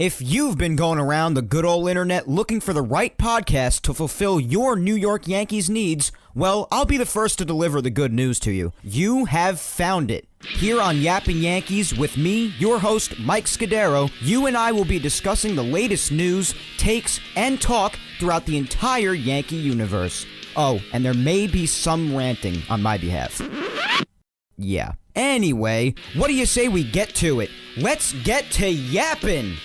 If you've been going around the good old internet looking for the right podcast to fulfill your New York Yankees needs, well, I'll be the first to deliver the good news to you. You have found it. Here on Yapping Yankees with me, your host, Mike Scudero, you and I will be discussing the latest news, takes, and talk throughout the entire Yankee universe. Oh, and there may be some ranting on my behalf. Yeah. Anyway, what do you say we get to it? Let's get to yapping!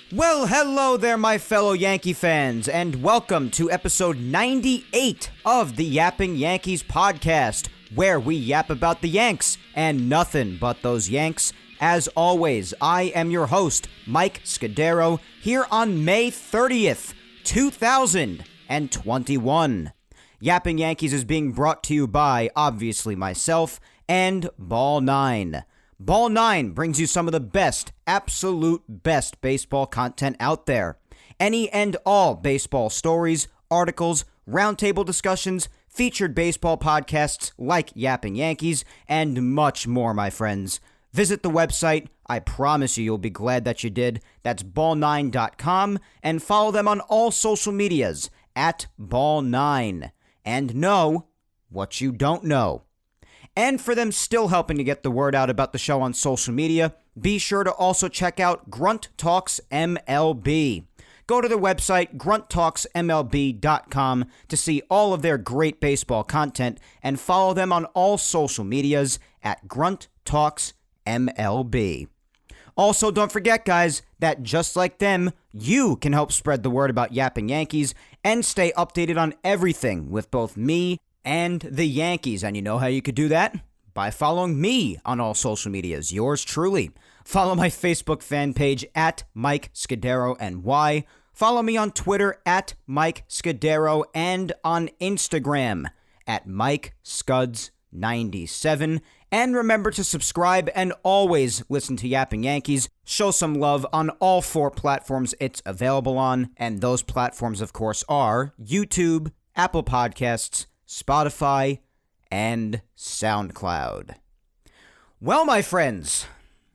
Well, hello there, my fellow Yankee fans, and welcome to episode 98 of the Yapping Yankees podcast, where we yap about the Yanks and nothing but those Yanks. As always, I am your host, Mike Scudero, here on May 30th, 2021. Yapping Yankees is being brought to you by, obviously, myself and Ball 9. Ball 9 brings you some of the best, absolute best baseball content out there. Any and all baseball stories, articles, roundtable discussions, featured baseball podcasts like Yapping Yankees, and much more, my friends. Visit the website. I promise you'll be glad that you did. That's ball9.com, and follow them on all social medias at ball9. And know what you don't know. And for them still helping to get the word out about the show on social media, be sure to also check out Grunt Talks MLB. Go to their website, grunttalksmlb.com, to see all of their great baseball content, and follow them on all social medias at Grunt Talks MLB. Also, don't forget, guys, that just like them, you can help spread the word about Yapping Yankees and stay updated on everything with both me and the Yankees. And you know how you could do that? By following me on all social medias. Yours truly. Follow my Facebook fan page at Mike Scudero NY. Follow me on Twitter at Mike Scudero and on Instagram at Mike Scuds97. And remember to subscribe and always listen to Yapping Yankees. Show some love on all 4 platforms it's available on. And those platforms, of course, are YouTube, Apple Podcasts, Spotify, and SoundCloud. Well, my friends,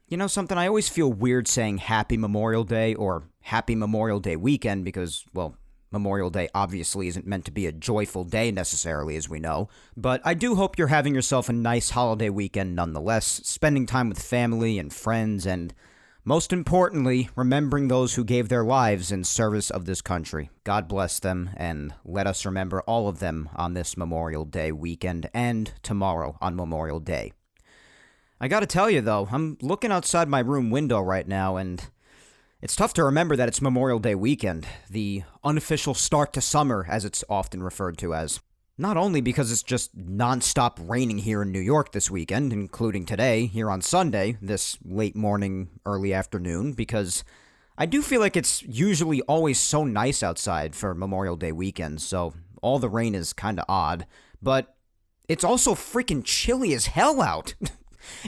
you know something? I always feel weird saying Happy Memorial Day or Happy Memorial Day weekend because, well, Memorial Day obviously isn't meant to be a joyful day necessarily, as we know, but I do hope you're having yourself a nice holiday weekend nonetheless, spending time with family and friends, and most importantly, remembering those who gave their lives in service of this country. God bless them, and let us remember all of them on this Memorial Day weekend and tomorrow on Memorial Day. I gotta tell you, though, I'm looking outside my room window right now, and it's tough to remember that it's Memorial Day weekend, the unofficial start to summer, as it's often referred to as. Not only because it's just nonstop raining here in New York this weekend, including today, here on Sunday, this late morning, early afternoon, because I do feel like it's usually always so nice outside for Memorial Day weekend, so all the rain is kinda odd, but it's also freaking chilly as hell out.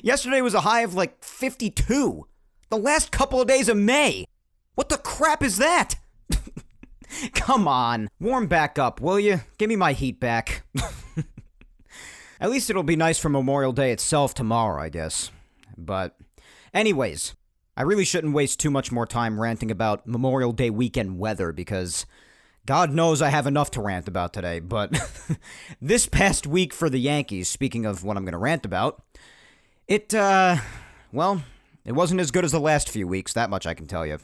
Yesterday was a high of like 52. The last couple of days of May. What the crap is that? Come on. Warm back up, will you? Give me my heat back. At least it'll be nice for Memorial Day itself tomorrow, I guess. But anyways, I really shouldn't waste too much more time ranting about Memorial Day weekend weather because God knows I have enough to rant about today. But this past week for the Yankees, speaking of what I'm going to rant about, it wasn't as good as the last few weeks, that much I can tell you.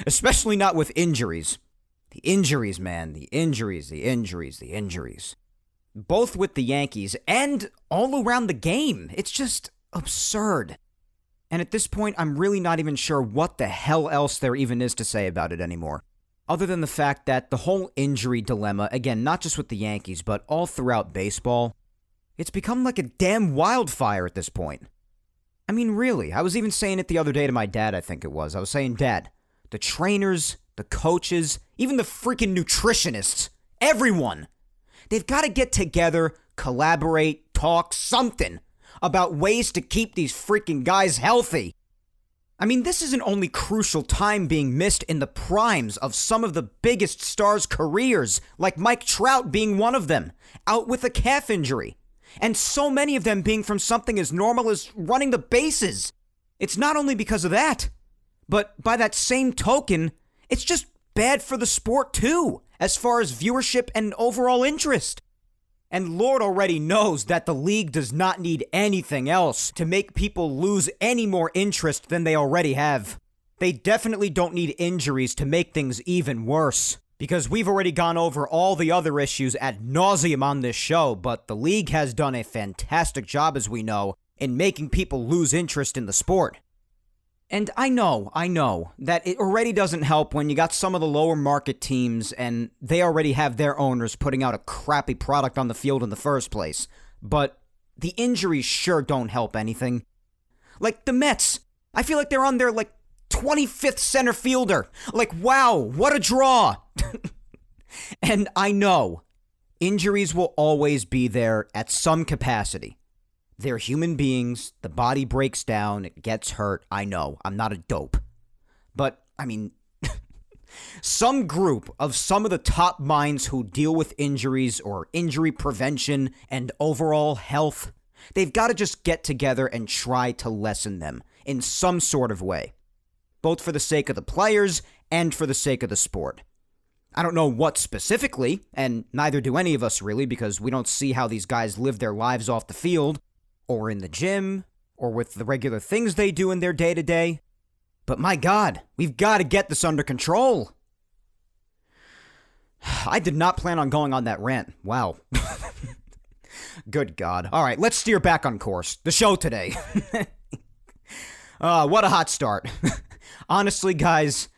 Especially not with injuries. The injuries, man. The injuries. Both with the Yankees and all around the game. It's just absurd. And at this point, I'm really not even sure what the hell else there even is to say about it anymore. Other than the fact that the whole injury dilemma, again, not just with the Yankees, but all throughout baseball, it's become like a damn wildfire at this point. I mean, really, I was even saying it the other day to my dad, I think it was. I was saying, Dad, the trainers, the coaches, even the freaking nutritionists, everyone, they've got to get together, collaborate, talk, something about ways to keep these freaking guys healthy. I mean, this isn't only crucial time being missed in the primes of some of the biggest stars' careers, like Mike Trout being one of them, out with a calf injury. And so many of them being from something as normal as running the bases. It's not only because of that. But by that same token, it's just bad for the sport too, as far as viewership and overall interest. And Lord already knows that the league does not need anything else to make people lose any more interest than they already have. They definitely don't need injuries to make things even worse, because we've already gone over all the other issues ad nauseum on this show, but the league has done a fantastic job, as we know, in making people lose interest in the sport. And I know that it already doesn't help when you got some of the lower market teams and they already have their owners putting out a crappy product on the field in the first place. But the injuries sure don't help anything. Like the Mets, I feel like they're on their 25th center fielder. Like, wow, what a draw. And I know injuries will always be there at some capacity. They're human beings, the body breaks down, it gets hurt, I know, I'm not a dope. But, I mean, some group of some of the top minds who deal with injuries or injury prevention and overall health, they've got to just get together and try to lessen them in some sort of way, both for the sake of the players and for the sake of the sport. I don't know what specifically, and neither do any of us really, because we don't see how these guys live their lives off the field, or in the gym, or with the regular things they do in their day-to-day. But my God, we've got to get this under control. I did not plan on going on that rant. Wow. Good God. All right, let's steer back on course. The show today. What a hot start. Honestly, guys,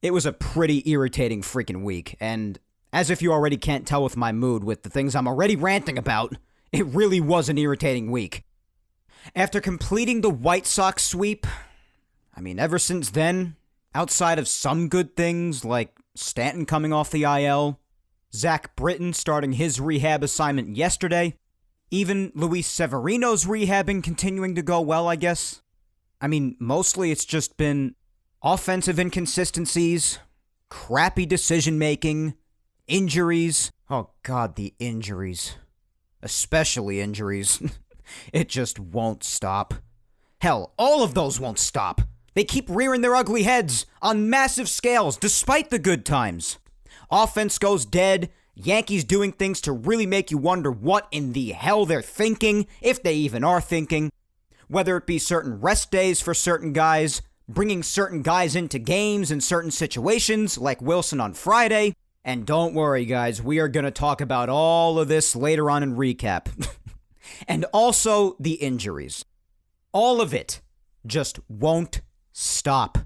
it was a pretty irritating freaking week. And as if you already can't tell with my mood with the things I'm already ranting about, it really was an irritating week. After completing the White Sox sweep, I mean, ever since then, outside of some good things like Stanton coming off the IL, Zach Britton starting his rehab assignment yesterday, even Luis Severino's rehabbing continuing to go well, I guess. I mean, mostly it's just been offensive inconsistencies, crappy decision-making, injuries. Oh God, the injuries. Especially injuries. It just won't stop. Hell, all of those won't stop. They keep rearing their ugly heads on massive scales despite the good times. Offense goes dead, Yankees doing things to really make you wonder what in the hell they're thinking, if they even are thinking. Whether it be certain rest days for certain guys, bringing certain guys into games in certain situations, like Wilson on Friday. And don't worry, guys, we are going to talk about all of this later on in recap. And also the injuries. All of it just won't stop.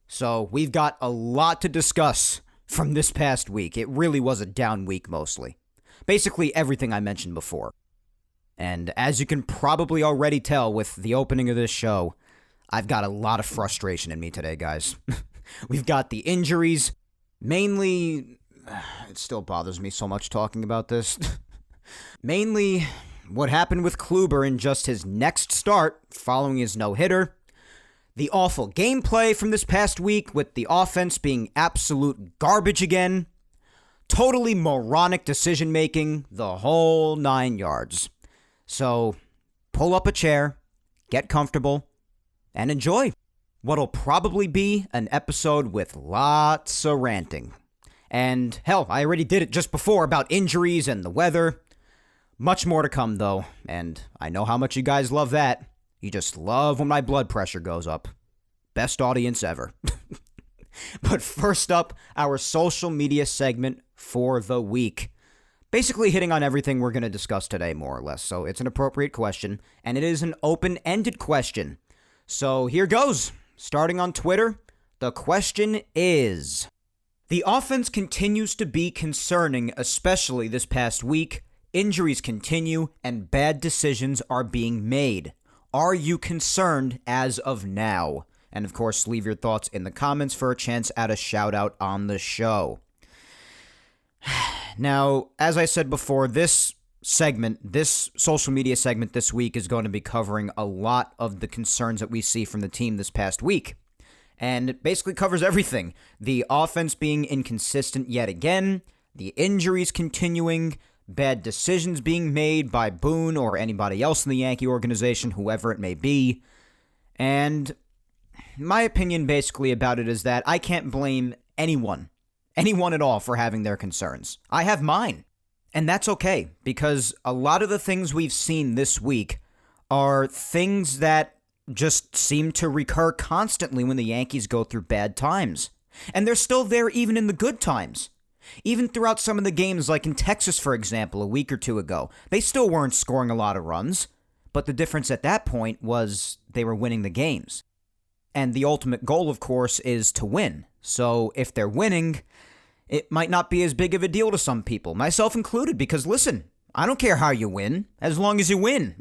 So we've got a lot to discuss from this past week. It really was a down week mostly. Basically everything I mentioned before. And as you can probably already tell with the opening of this show, I've got a lot of frustration in me today, guys. We've got the injuries. Mainly, it still bothers me so much talking about this. Mainly what happened with Kluber in just his next start following his no-hitter. The awful gameplay from this past week with the offense being absolute garbage again. Totally moronic decision-making, the whole 9 yards. So, pull up a chair, get comfortable, and enjoy what'll probably be an episode with lots of ranting. And hell, I already did it just before about injuries and the weather. Much more to come, though, and I know how much you guys love that. You just love when my blood pressure goes up. Best audience ever. But first up, our social media segment for the week. Basically hitting on everything we're going to discuss today, more or less, so it's an appropriate question, and it is an open-ended question. So here goes. Starting on Twitter, the question is, the offense continues to be concerning, especially this past week. Injuries continue, and bad decisions are being made. Are you concerned as of now? And of course, leave your thoughts in the comments for a chance at a shout-out on the show. Now, as I said before, this social media segment this week is going to be covering a lot of the concerns that we see from the team this past week. And it basically covers everything. The offense being inconsistent yet again, the injuries continuing, bad decisions being made by Boone or anybody else in the Yankee organization, whoever it may be. And my opinion basically about it is that I can't blame anyone at all for having their concerns. I have mine. And that's okay, because a lot of the things we've seen this week are things that just seem to recur constantly when the Yankees go through bad times. And they're still there even in the good times. Even throughout some of the games, like in Texas, for example, a week or two ago, they still weren't scoring a lot of runs. But the difference at that point was they were winning the games. And the ultimate goal, of course, is to win. So if they're winning, it might not be as big of a deal to some people, myself included, because listen, I don't care how you win, as long as you win.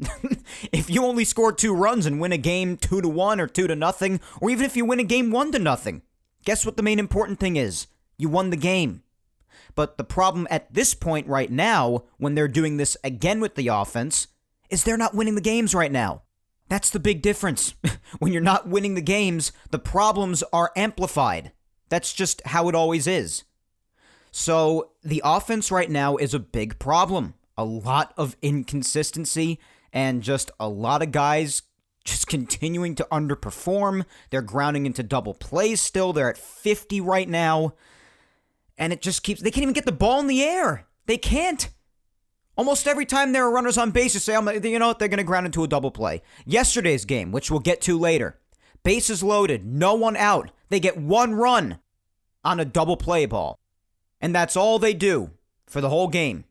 If you only score 2 runs and win a game 2-1 or 2-0, or even if you win a game 1-0, guess what the main important thing is? You won the game. But the problem at this point right now, when they're doing this again with the offense, is they're not winning the games right now. That's the big difference. When you're not winning the games, the problems are amplified. That's just how it always is. So the offense right now is a big problem. A lot of inconsistency and just a lot of guys just continuing to underperform. They're grounding into double plays still. They're at 50 right now. And it just keeps... They can't even get the ball in the air. They can't. Almost every time there are runners on base, you say, you know what, they're going to ground into a double play. Yesterday's game, which we'll get to later. Bases loaded, no one out. They get 1 run on a double play ball. And that's all they do for the whole game.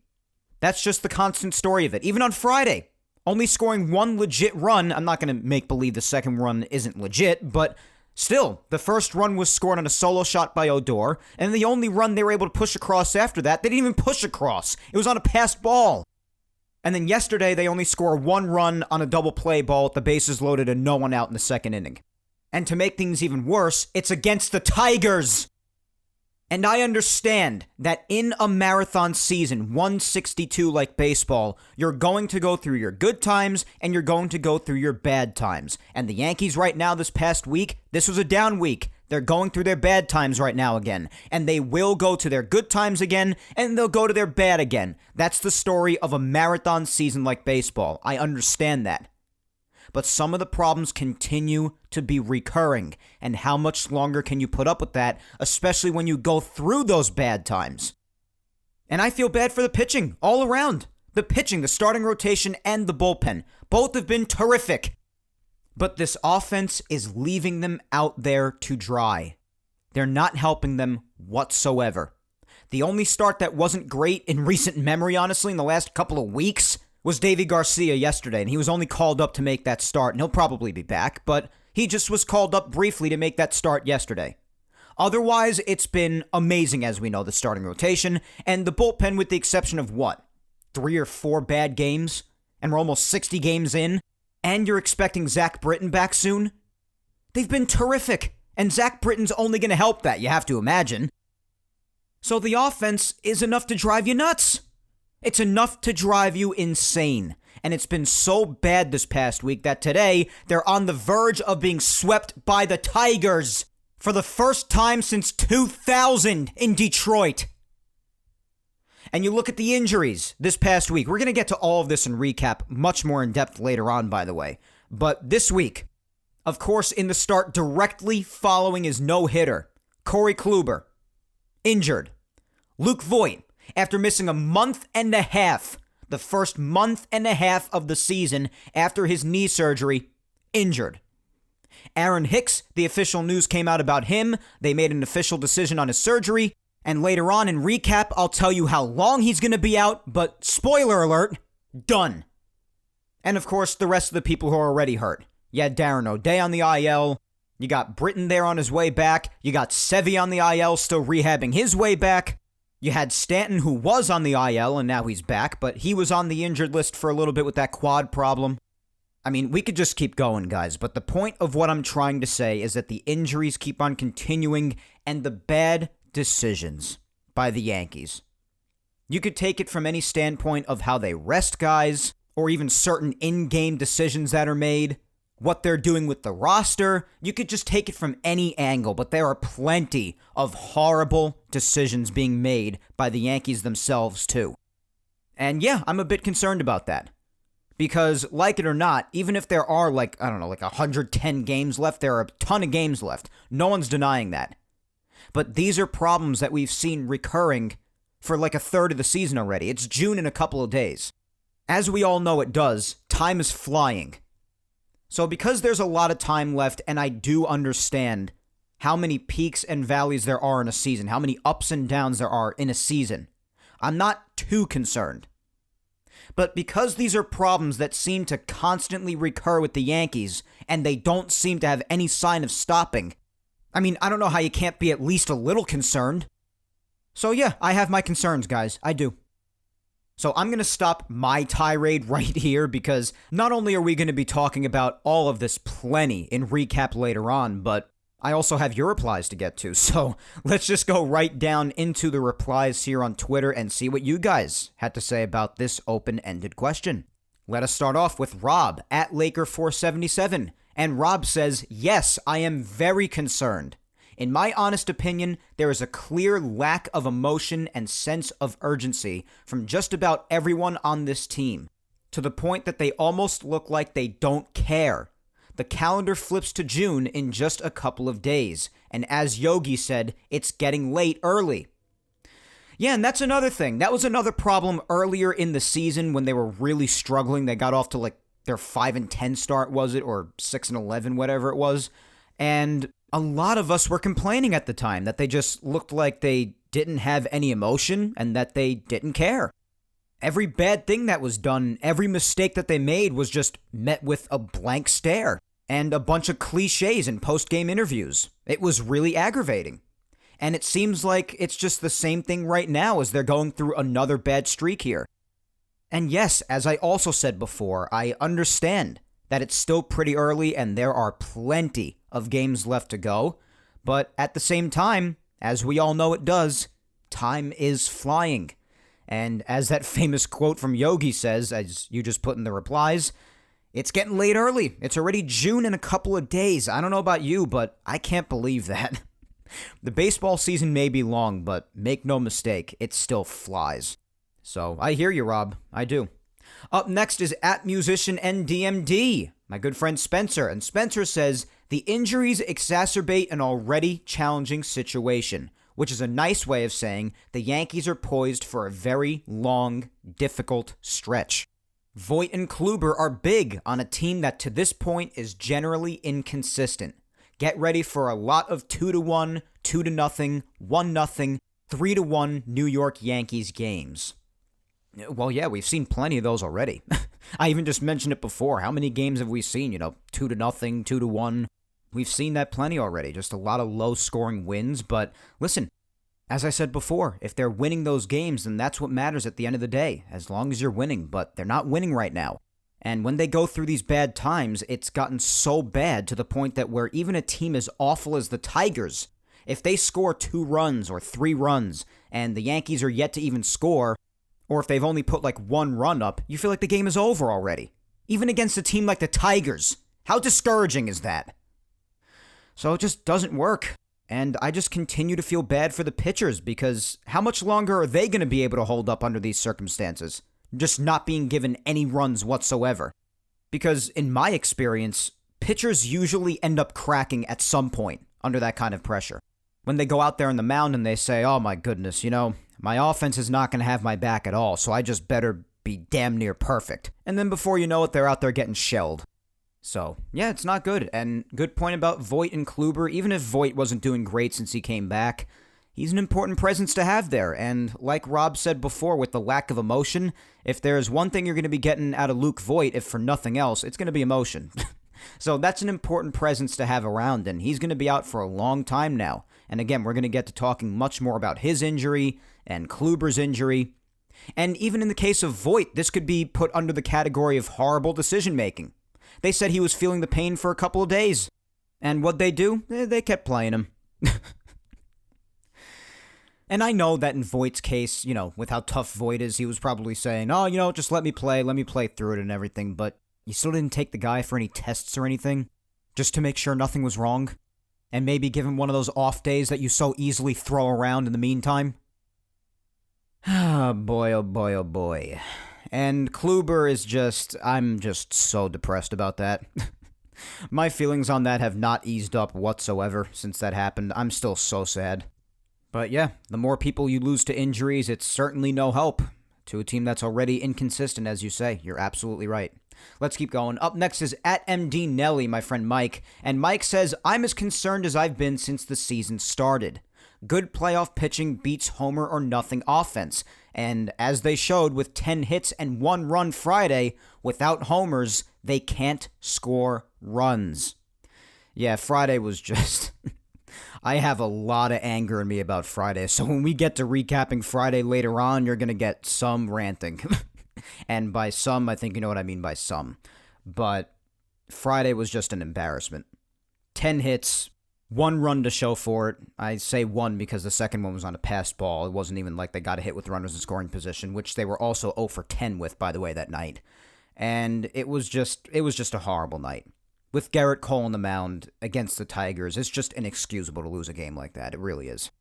That's just the constant story of it. Even on Friday, only scoring 1 legit run. I'm not going to make believe the second run isn't legit, but still, the first run was scored on a solo shot by Odor, and the only run they were able to push across after that, they didn't even push across. It was on a passed ball. And then yesterday, they only score 1 run on a double play ball with the bases loaded and no one out in the second inning. And to make things even worse, it's against the Tigers. And I understand that in a marathon season, 162 like baseball, you're going to go through your good times and you're going to go through your bad times. And the Yankees right now this past week, this was a down week. They're going through their bad times right now again. And they will go to their good times again and they'll go to their bad again. That's the story of a marathon season like baseball. I understand that. But some of the problems continue to be recurring. And how much longer can you put up with that, especially when you go through those bad times? And I feel bad for the pitching all around. The pitching, the starting rotation, and the bullpen. Both have been terrific. But this offense is leaving them out there to dry. They're not helping them whatsoever. The only start that wasn't great in recent memory, honestly, in the last couple of weeks, was Davy Garcia yesterday, and he was only called up to make that start, and he'll probably be back, but he just was called up briefly to make that start yesterday. Otherwise, it's been amazing, as we know, the starting rotation, and the bullpen with the exception of what? 3 or 4 bad games? And we're almost 60 games in? And you're expecting Zach Britton back soon? They've been terrific, and Zach Britton's only going to help that, you have to imagine. So the offense is enough to drive you nuts. It's enough to drive you insane. And it's been so bad this past week that today they're on the verge of being swept by the Tigers for the first time since 2000 in Detroit. And you look at the injuries this past week. We're going to get to all of this and recap much more in depth later on, by the way. But this week, of course, in the start directly following his no-hitter, Corey Kluber, injured. Luke Voit, after missing a month and a half, the first month and a half of the season after his knee surgery, injured. Aaron Hicks, the official news came out about him. They made an official decision on his surgery. And later on in recap, I'll tell you how long he's going to be out. But spoiler alert, done. And of course, the rest of the people who are already hurt. You had Darren O'Day on the IL. You got Britton there on his way back. You got Sevy on the IL still rehabbing his way back. You had Stanton, who was on the IL, and now he's back, but he was on the injured list for a little bit with that quad problem. I mean, we could just keep going, guys, but the point of what I'm trying to say is that the injuries keep on continuing, and the bad decisions by the Yankees. You could take it from any standpoint of how they rest guys, or even certain in-game decisions that are made, what they're doing with the roster. You could just take it from any angle, but there are plenty of horrible decisions being made by the Yankees themselves, too. And yeah, I'm a bit concerned about that. Because, like it or not, even if there are, 110 games left, there are a ton of games left. No one's denying that. But these are problems that we've seen recurring for like a third of the season already. It's June in a couple of days. As we all know it does, time is flying. So because there's a lot of time left, and I do understand how many peaks and valleys there are in a season, how many ups and downs there are in a season, I'm not too concerned. But because these are problems that seem to constantly recur with the Yankees, and they don't seem to have any sign of stopping, I mean, I don't know how you can't be at least a little concerned. So yeah, I have my concerns, guys. I do. So I'm going to stop my tirade right here because not only are we going to be talking about all of this plenty in recap later on, but I also have your replies to get to. So let's just go right down into the replies here on Twitter and see what you guys had to say about this open-ended question. Let us start off with Rob at Laker477. And Rob says, yes, I am very concerned. In my honest opinion, there is a clear lack of emotion and sense of urgency from just about everyone on this team, to the point that they almost look like they don't care. The calendar flips to June in just a couple of days, and as Yogi said, it's getting late early. Yeah, and that's another thing. That was another problem earlier in the season when they were really struggling. They got off to like their 5-10 start, was it? Or 6-11, whatever it was. And a lot of us were complaining at the time that they just looked like they didn't have any emotion and that they didn't care. Every bad thing that was done, every mistake that they made was just met with a blank stare and a bunch of cliches in post-game interviews. It was really aggravating. And it seems like it's just the same thing right now as they're going through another bad streak here. And yes, as I also said before, I understand that it's still pretty early and there are plenty of games left to go. But at the same time, as we all know it does, time is flying. And as that famous quote from Yogi says, as you just put in the replies, it's getting late early. It's already June in a couple of days. I don't know about you, but I can't believe that. The baseball season may be long, but make no mistake, it still flies. So I hear you, Rob. I do. Up next is at musician NDMD, my good friend Spencer. And Spencer says, the injuries exacerbate an already challenging situation, which is a nice way of saying the Yankees are poised for a very long, difficult stretch. Voit and Kluber are big on a team that to this point is generally inconsistent. Get ready for a lot of 2-1, 2-0, 1-0, 3-1 New York Yankees games. Well, yeah, we've seen plenty of those already. I even just mentioned it before. How many games have we seen? 2-0, 2-1. We've seen that plenty already. Just a lot of low-scoring wins. But listen, as I said before, if they're winning those games, then that's what matters at the end of the day, as long as you're winning. But they're not winning right now. And when they go through these bad times, it's gotten so bad to the point that where even a team as awful as the Tigers, if they score 2 runs or 3 runs, and the Yankees are yet to even score, or if they've only put like 1 run up, you feel like the game is over already. Even against a team like the Tigers. How discouraging is that? So it just doesn't work. And I just continue to feel bad for the pitchers because how much longer are they going to be able to hold up under these circumstances? Just not being given any runs whatsoever. Because in my experience, pitchers usually end up cracking at some point under that kind of pressure. When they go out there on the mound and they say, oh my goodness, my offense is not going to have my back at all, so I just better be damn near perfect. And then before you know it, they're out there getting shelled. So, yeah, it's not good. And good point about Voit and Kluber. Even if Voit wasn't doing great since he came back, he's an important presence to have there. And like Rob said before, with the lack of emotion, if there's one thing you're going to be getting out of Luke Voit, if for nothing else, it's going to be emotion. So that's an important presence to have around, and he's going to be out for a long time now. And again, we're going to get to talking much more about his injury and Kluber's injury. And even in the case of Voit, this could be put under the category of horrible decision-making. They said he was feeling the pain for a couple of days. And what'd they do? They kept playing him. And I know that in Voigt's case, with how tough Voit is, he was probably saying, oh, just let me play through it and everything. But you still didn't take the guy for any tests or anything? Just to make sure nothing was wrong? And maybe give him one of those off days that you so easily throw around in the meantime? Ah, boy, oh boy, oh boy. And Kluber is I'm just so depressed about that. My feelings on that have not eased up whatsoever since that happened. I'm still so sad. But yeah, the more people you lose to injuries, it's certainly no help to a team that's already inconsistent, as you say. You're absolutely right. Let's keep going. Up next is at MD Nelly, my friend Mike. And Mike says, I'm as concerned as I've been since the season started. Good playoff pitching beats homer or nothing offense. And as they showed with 10 hits and 1 run Friday, without homers, they can't score runs. Yeah, Friday was just... I have a lot of anger in me about Friday, so when we get to recapping Friday later on, you're going to get some ranting. And by some, I think you know what I mean by some. But Friday was just an embarrassment. 10 hits, 1 run to show for it. I say 1 because the second one was on a passed ball. It wasn't even like they got a hit with runners in scoring position, which they were also 0 for 10 with, by the way, that night. And it was just a horrible night. With Garrett Cole on the mound against the Tigers, it's just inexcusable to lose a game like that. It really is.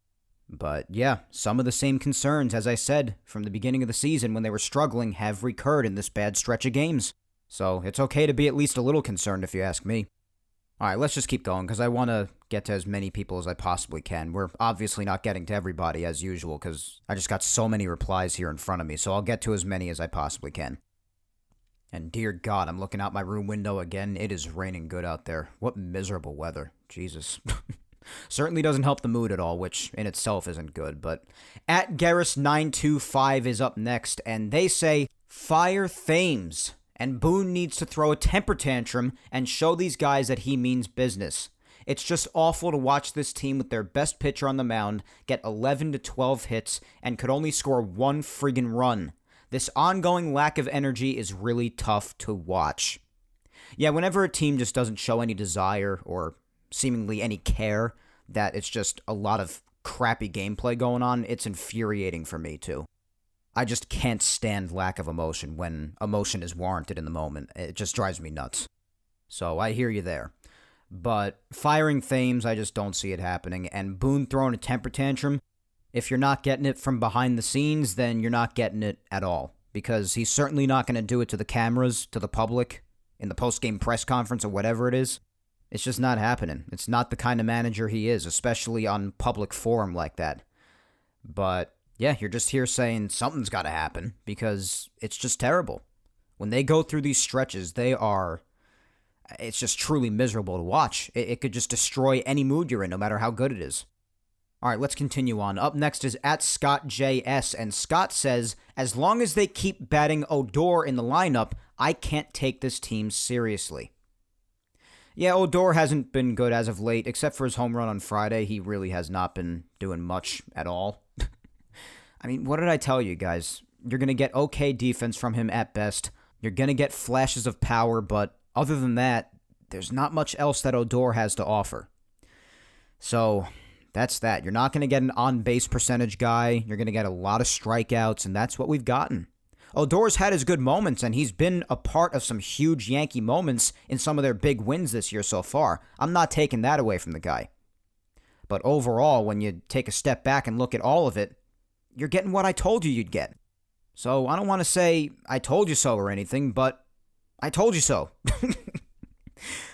But yeah, some of the same concerns, as I said, from the beginning of the season when they were struggling have recurred in this bad stretch of games. So it's okay to be at least a little concerned if you ask me. Alright, let's just keep going because I want to get to as many people as I possibly can. We're obviously not getting to everybody as usual because I just got so many replies here in front of me, so I'll get to as many as I possibly can. And dear God, I'm looking out my room window again. It is raining good out there. What miserable weather. Jesus. Certainly doesn't help the mood at all, which in itself isn't good. But at Garrus925 is up next, and they say, fire Thames. And Boone needs to throw a temper tantrum and show these guys that he means business. It's just awful to watch this team with their best pitcher on the mound get 11 to 12 hits and could only score 1 friggin' run. This ongoing lack of energy is really tough to watch. Yeah, whenever a team just doesn't show any desire or seemingly any care, that it's just a lot of crappy gameplay going on, it's infuriating for me too. I just can't stand lack of emotion when emotion is warranted in the moment. It just drives me nuts. So I hear you there. But firing Thames, I just don't see it happening. And Boone throwing a temper tantrum, if you're not getting it from behind the scenes, then you're not getting it at all. Because he's certainly not going to do it to the cameras, to the public, in the post-game press conference or whatever it is. It's just not happening. It's not the kind of manager he is, especially on public forum like that. But yeah, you're just here saying something's got to happen because it's just terrible. When they go through these stretches, it's just truly miserable to watch. It could just destroy any mood you're in, no matter how good it is. All right, let's continue on. Up next is at ScottJS, and Scott says, as long as they keep batting Odor in the lineup, I can't take this team seriously. Yeah, Odor hasn't been good as of late, except for his home run on Friday. He really has not been doing much at all. I mean, what did I tell you guys? You're going to get okay defense from him at best. You're going to get flashes of power, but other than that, there's not much else that Odor has to offer. So that's that. You're not going to get an on-base percentage guy. You're going to get a lot of strikeouts, and that's what we've gotten. Odor's had his good moments, and he's been a part of some huge Yankee moments in some of their big wins this year so far. I'm not taking that away from the guy. But overall, when you take a step back and look at all of it, you're getting what I told you you'd get. So I don't want to say I told you so or anything, but I told you so.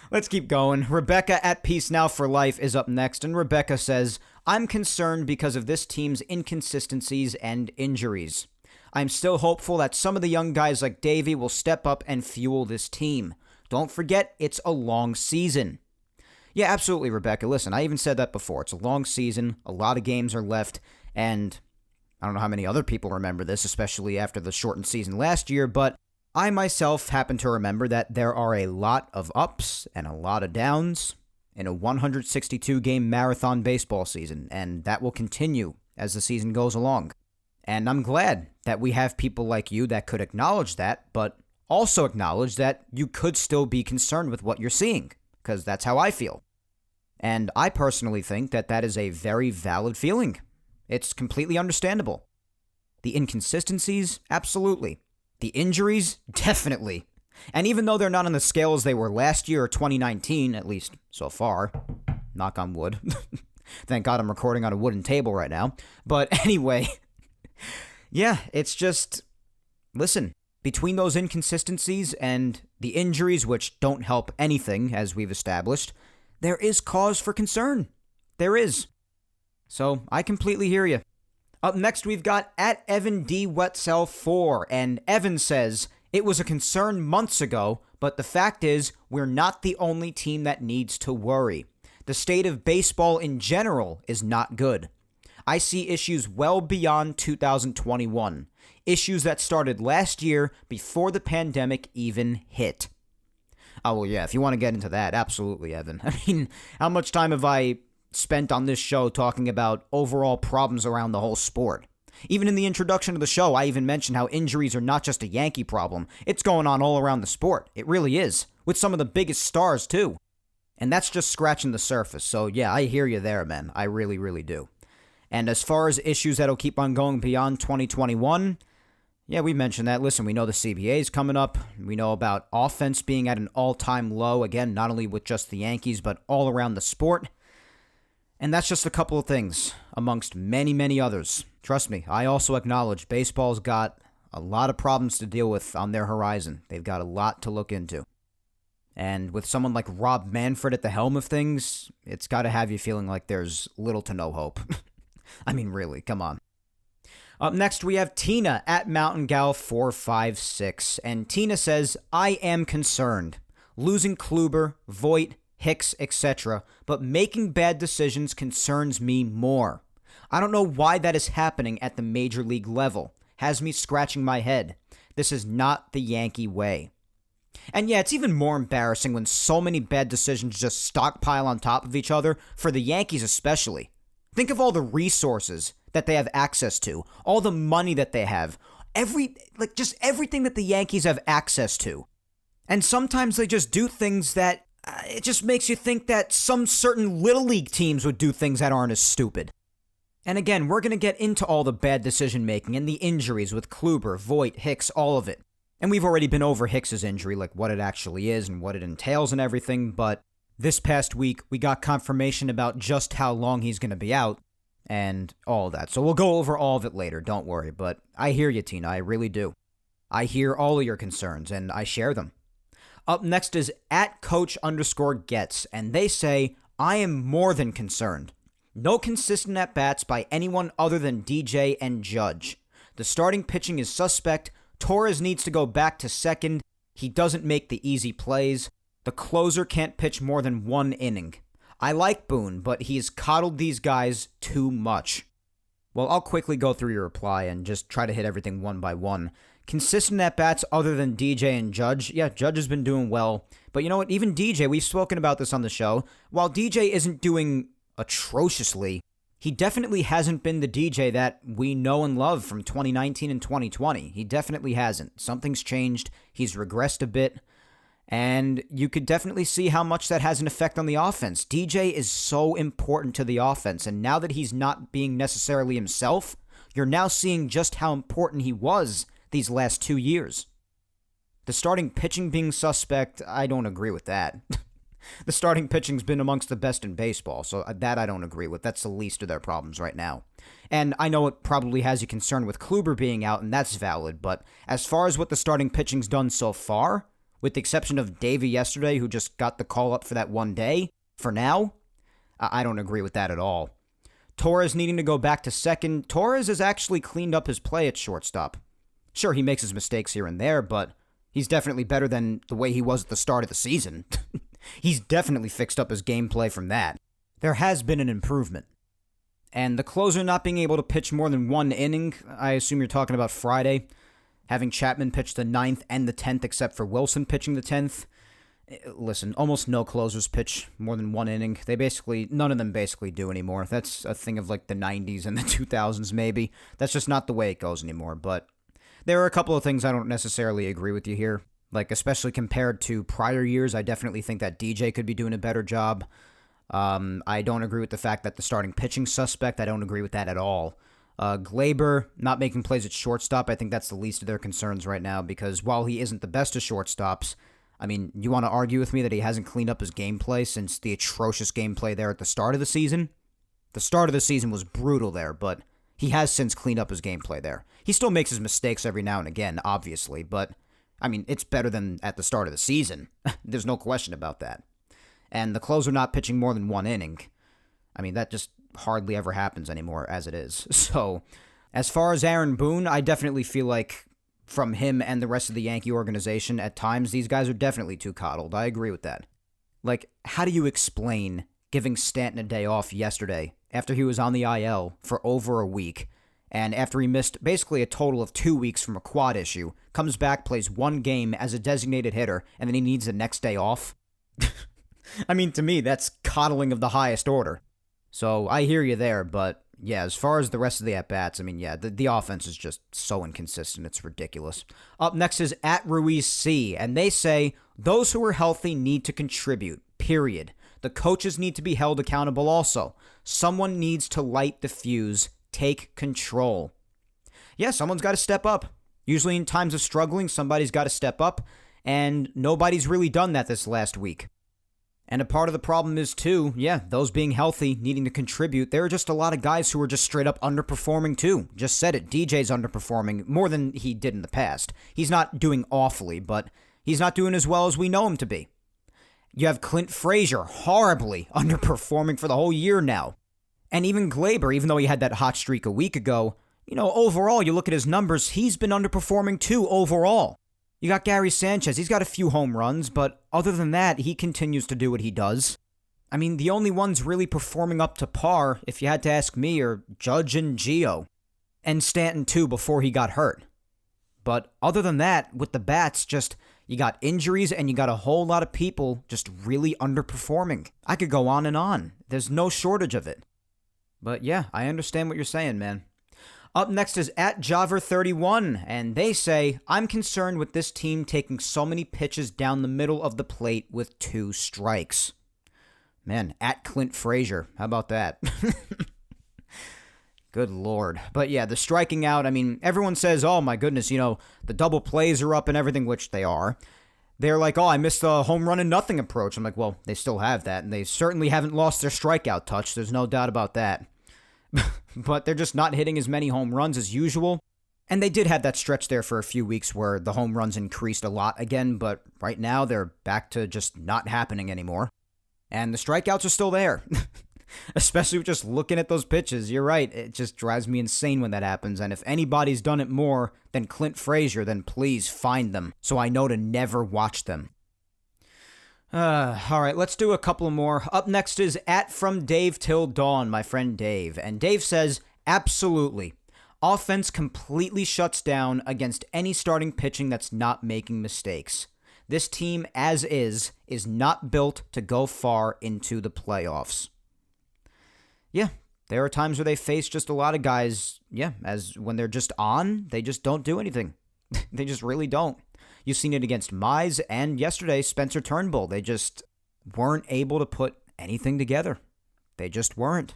Let's keep going. Rebecca at Peace Now for Life is up next, and Rebecca says, I'm concerned because of this team's inconsistencies and injuries. I'm still hopeful that some of the young guys like Davey will step up and fuel this team. Don't forget, it's a long season. Yeah, absolutely, Rebecca. Listen, I even said that before. It's a long season. A lot of games are left, and I don't know how many other people remember this, especially after the shortened season last year, but I myself happen to remember that there are a lot of ups and a lot of downs in a 162-game marathon baseball season, and that will continue as the season goes along. And I'm glad that we have people like you that could acknowledge that, but also acknowledge that you could still be concerned with what you're seeing, because that's how I feel. And I personally think that that is a very valid feeling. It's completely understandable. The inconsistencies? Absolutely. The injuries? Definitely. And even though they're not on the scale as they were last year or 2019, at least so far, knock on wood. Thank God I'm recording on a wooden table right now. But anyway, yeah, it's just, listen, Between those inconsistencies and the injuries, which don't help anything, as we've established, there is cause for concern. There is. So I completely hear you. Up next, we've got at Evan D. Wetzel 4, and Evan says, it was a concern months ago, but the fact is, we're not the only team that needs to worry. The state of baseball in general is not good. I see issues well beyond 2021. Issues that started last year before the pandemic even hit. Oh, well, yeah, if you want to get into that, absolutely, Evan. I mean, how much time have I spent on this show talking about overall problems around the whole sport? Even in the introduction of the show, I even mentioned how injuries are not just a Yankee problem. It's going on all around the sport. It really is. With some of the biggest stars, too. And that's just scratching the surface. So, yeah, I hear you there, man. I really, really do. And as far as issues that'll keep on going beyond 2021, yeah, we mentioned that. Listen, we know the CBA is coming up. We know about offense being at an all-time low. Again, not only with just the Yankees, but all around the sport. And that's just a couple of things amongst many, many others. Trust me, I also acknowledge baseball's got a lot of problems to deal with on their horizon. They've got a lot to look into. And with someone like Rob Manfred at the helm of things, it's got to have you feeling like there's little to no hope. I mean, really, come on. Up next, we have Tina at Mountain Gal 456, and Tina says, I am concerned. Losing Kluber, Voit, Hicks, etc., but making bad decisions concerns me more. I don't know why that is happening at the major league level. Has me scratching my head. This is not the Yankee way. And yeah, it's even more embarrassing when so many bad decisions just stockpile on top of each other, for the Yankees especially. Think of all the resources that they have access to, all the money that they have, just everything that the Yankees have access to. And sometimes they just do things that it just makes you think that some certain Little League teams would do things that aren't as stupid. And again, we're going to get into all the bad decision making and the injuries with Kluber, Voit, Hicks, all of it. And we've already been over Hicks's injury, like what it actually is and what it entails and everything, but this past week, we got confirmation about just how long he's going to be out and all of that. So we'll go over all of it later, don't worry. But I hear you, Tina, I really do. I hear all of your concerns, and I share them. Up next is at Coach_Gets, and they say, I am more than concerned. No consistent at-bats by anyone other than DJ and Judge. The starting pitching is suspect. Torres needs to go back to second. He doesn't make the easy plays. The closer can't pitch more than one inning. I like Boone, but he's coddled these guys too much. Well, I'll quickly go through your reply and just try to hit everything one by one. Consistent at-bats other than DJ and Judge. Yeah, Judge has been doing well. But you know what? Even DJ, we've spoken about this on the show. While DJ isn't doing atrociously, he definitely hasn't been the DJ that we know and love from 2019 and 2020. He definitely hasn't. Something's changed. He's regressed a bit. And you could definitely see how much that has an effect on the offense. DJ is so important to the offense, and now that he's not being necessarily himself, you're now seeing just how important he was these last 2 years. The starting pitching being suspect, I don't agree with that. The starting pitching's been amongst the best in baseball, so that I don't agree with. That's the least of their problems right now. And I know it probably has you concerned with Kluber being out, and that's valid, but as far as what the starting pitching's done so far, with the exception of Davey yesterday, who just got the call up for that one day, for now, I don't agree with that at all. Torres needing to go back to second. Torres has actually cleaned up his play at shortstop. Sure, he makes his mistakes here and there, but he's definitely better than the way he was at the start of the season. He's definitely fixed up his gameplay from that. There has been an improvement. And the closer not being able to pitch more than one inning, I assume you're talking about Friday, having Chapman pitch the 9th and the 10th except for Wilson pitching the 10th. Listen, almost no closers pitch more than one inning. None of them basically do anymore. That's a thing of like the 90s and the 2000s maybe. That's just not the way it goes anymore. But there are a couple of things I don't necessarily agree with you here. Like, especially compared to prior years, I definitely think that DJ could be doing a better job. I don't agree with the fact that the starting pitching suspect. I don't agree with that at all. Glaber not making plays at shortstop, I think that's the least of their concerns right now, because while he isn't the best of shortstops, I mean, you want to argue with me that he hasn't cleaned up his gameplay since the atrocious gameplay there at the start of the season? The start of the season was brutal there, but He has since cleaned up his gameplay there. He still makes his mistakes every now and again, obviously, but, I mean, it's better than at the start of the season. There's no question about that. And the closer not pitching more than 1 inning, I mean, that just hardly ever happens anymore as it is. So, as far as Aaron Boone, I definitely feel like from him and the rest of the Yankee organization, at times, these guys are definitely too coddled. I agree with that. Like, how do you explain giving Stanton a day off yesterday after he was on the IL for over a week, and after he missed basically a total of 2 weeks from a quad issue, comes back, plays 1 game as a designated hitter, and then he needs the next day off? I mean, to me, that's coddling of the highest order. So, I hear you there, but yeah, as far as the rest of the at-bats, I mean, yeah, the offense is just so inconsistent, it's ridiculous. Up next is at Ruiz C, and they say, those who are healthy need to contribute, period. The coaches need to be held accountable also. Someone needs to light the fuse, take control. Yeah, someone's got to step up. Usually in times of struggling, somebody's got to step up, and nobody's really done that this last week. And a part of the problem is, too, yeah, those being healthy, needing to contribute, there are just a lot of guys who are just straight up underperforming, too. Just said it, DJ's underperforming more than he did in the past. He's not doing awfully, but he's not doing as well as we know him to be. You have Clint Fraser horribly underperforming for the whole year now. And even Kluber, even though he had that hot streak a week ago, you know, overall, you look at his numbers, he's been underperforming too overall. You got Gary Sanchez, he's got a few home runs, but other than that, he continues to do what he does. I mean, the only ones really performing up to par, if you had to ask me, are Judge and Gio. And Stanton too before he got hurt. But other than that, with the bats, just, you got injuries and you got a whole lot of people just really underperforming. I could go on and on. There's no shortage of it. But yeah, I understand what you're saying, man. Up next is at Javer31, and they say, I'm concerned with this team taking so many pitches down the middle of the plate with 2 strikes. Man, at Clint Fraser, how about that? Good Lord. But yeah, the striking out, I mean, everyone says, oh my goodness, you know, the double plays are up and everything, which they are. They're like, oh, I missed the home run and nothing approach. I'm like, well, they still have that, and they certainly haven't lost their strikeout touch. There's no doubt about that. But they're just not hitting as many home runs as usual. And they did have that stretch there for a few weeks where the home runs increased a lot again, but right now they're back to just not happening anymore. And the strikeouts are still there. Especially with just looking at those pitches. You're right. It just drives me insane when that happens. And if anybody's done it more than Clint Fraser, then please find them so I know to never watch them. All right, let's do a couple more. Up next is at From Dave Till Dawn, my friend Dave. And Dave says, absolutely. Offense completely shuts down against any starting pitching that's not making mistakes. This team, as is not built to go far into the playoffs. Yeah, there are times where they face just a lot of guys, as when they're just on, they just don't do anything. They just really don't. You've seen it against Mize and yesterday, Spencer Turnbull. They just weren't able to put anything together. They just weren't.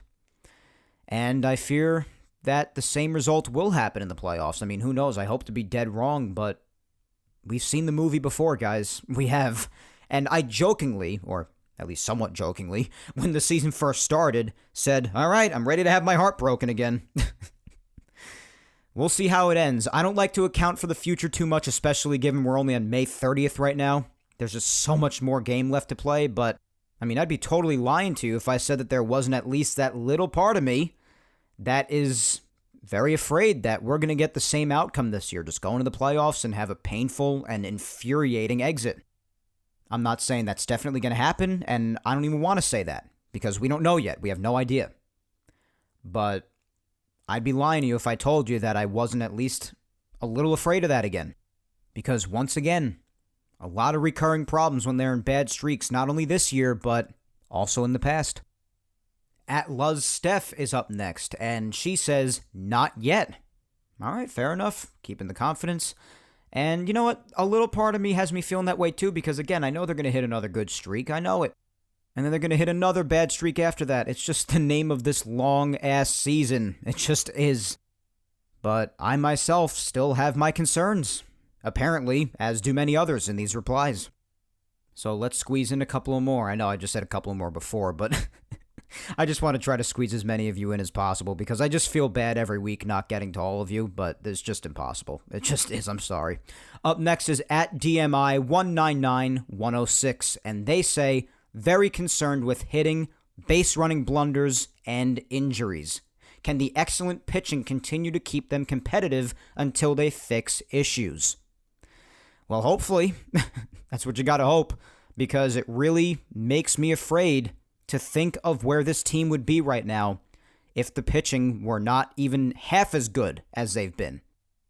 And I fear that the same result will happen in the playoffs. I mean, who knows? I hope to be dead wrong, but we've seen the movie before, guys. We have. And I jokingly, or at least somewhat jokingly, when the season first started, said, all right, I'm ready to have my heart broken again. We'll see how it ends. I don't like to account for the future too much, especially given we're only on May 30th right now. There's just so much more game left to play, but, I mean, I'd be totally lying to you if I said that there wasn't at least that little part of me that is very afraid that we're going to get the same outcome this year, just go into the playoffs and have a painful and infuriating exit. I'm not saying that's definitely going to happen, and I don't even want to say that, because we don't know yet. We have no idea. But I'd be lying to you if I told you that I wasn't at least a little afraid of that again. Because once again, a lot of recurring problems when they're in bad streaks, not only this year, but also in the past. At Luz Steph is up next, and she says, not yet. All right, fair enough. Keeping the confidence. And you know what? A little part of me has me feeling that way too, because again, I know they're going to hit another good streak. I know it. And then they're going to hit another bad streak after that. It's just the name of this long-ass season. It just is. But I myself still have my concerns. Apparently, as do many others in these replies. So let's squeeze in a couple more. I know I just said a couple more before, but I just want to try to squeeze as many of you in as possible because I just feel bad every week not getting to all of you, but it's just impossible. It just is. I'm sorry. Up next is at DMI199106, and they say, very concerned with hitting, base running blunders, and injuries. Can the excellent pitching continue to keep them competitive until they fix issues? Well, hopefully. That's what you gotta hope, because it really makes me afraid to think of where this team would be right now if the pitching were not even half as good as they've been.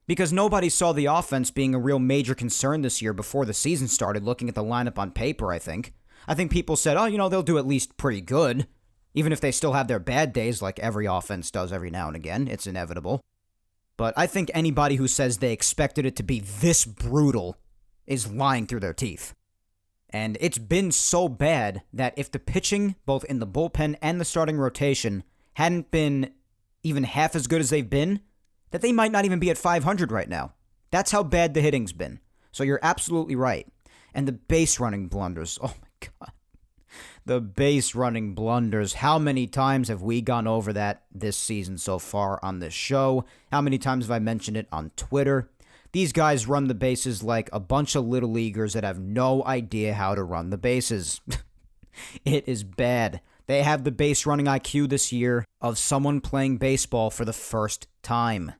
Because nobody saw the offense being a real major concern this year before the season started, looking at the lineup on paper, I think. I think people said, oh, they'll do at least pretty good, even if they still have their bad days like every offense does every now and again. It's inevitable. But I think anybody who says they expected it to be this brutal is lying through their teeth. And it's been so bad that if the pitching, both in the bullpen and the starting rotation, hadn't been even half as good as they've been, that they might not even be at 500 right now. That's how bad the hitting's been. So you're absolutely right. And the base running blunders, oh my God. The base running blunders. How many times have we gone over that this season so far on this show? How many times have I mentioned it on Twitter? These guys run the bases like a bunch of little leaguers that have no idea how to run the bases. It is bad. They have the base running IQ this year of someone playing baseball for the first time.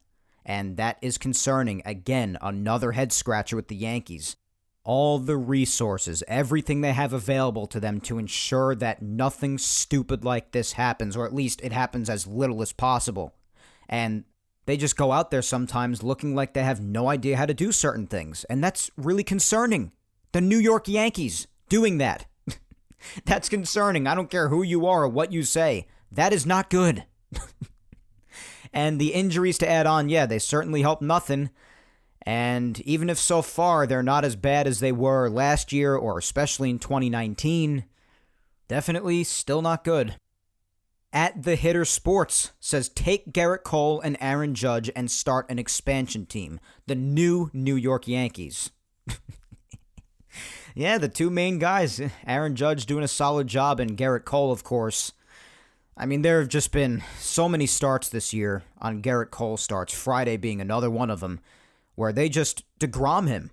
And that is concerning. Again, another head scratcher with the Yankees. All the resources, everything they have available to them to ensure that nothing stupid like this happens, or at least it happens as little as possible. And they just go out there sometimes looking like they have no idea how to do certain things. And that's really concerning. The New York Yankees doing that. That's concerning. I don't care who you are or what you say. That is not good. And the injuries to add on, yeah, they certainly help nothing. And even if so far they're not as bad as they were last year, or especially in 2019, definitely still not good. At The Hitter Sports says, take Garrett Cole and Aaron Judge and start an expansion team. The new New York Yankees. Yeah, the two main guys. Aaron Judge doing a solid job, and Garrett Cole, of course. I mean, there have just been so many starts this year on Garrett Cole starts, Friday being another one of them, where they just DeGrom him.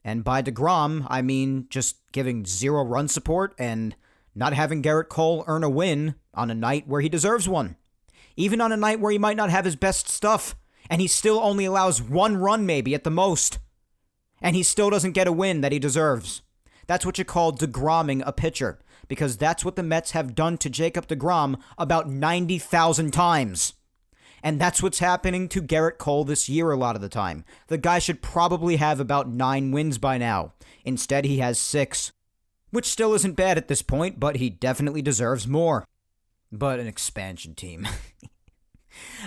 And by DeGrom, I mean just giving 0 run support and not having Garrett Cole earn a win on a night where he deserves one. Even on a night where he might not have his best stuff, and he still only allows 1 run maybe at the most. And he still doesn't get a win that he deserves. That's what you call DeGromming a pitcher, because that's what the Mets have done to Jacob DeGrom about 90,000 times. And that's what's happening to Garrett Cole this year a lot of the time. The guy should probably have about 9 wins by now. Instead, he has 6. Which still isn't bad at this point, but he definitely deserves more. But an expansion team.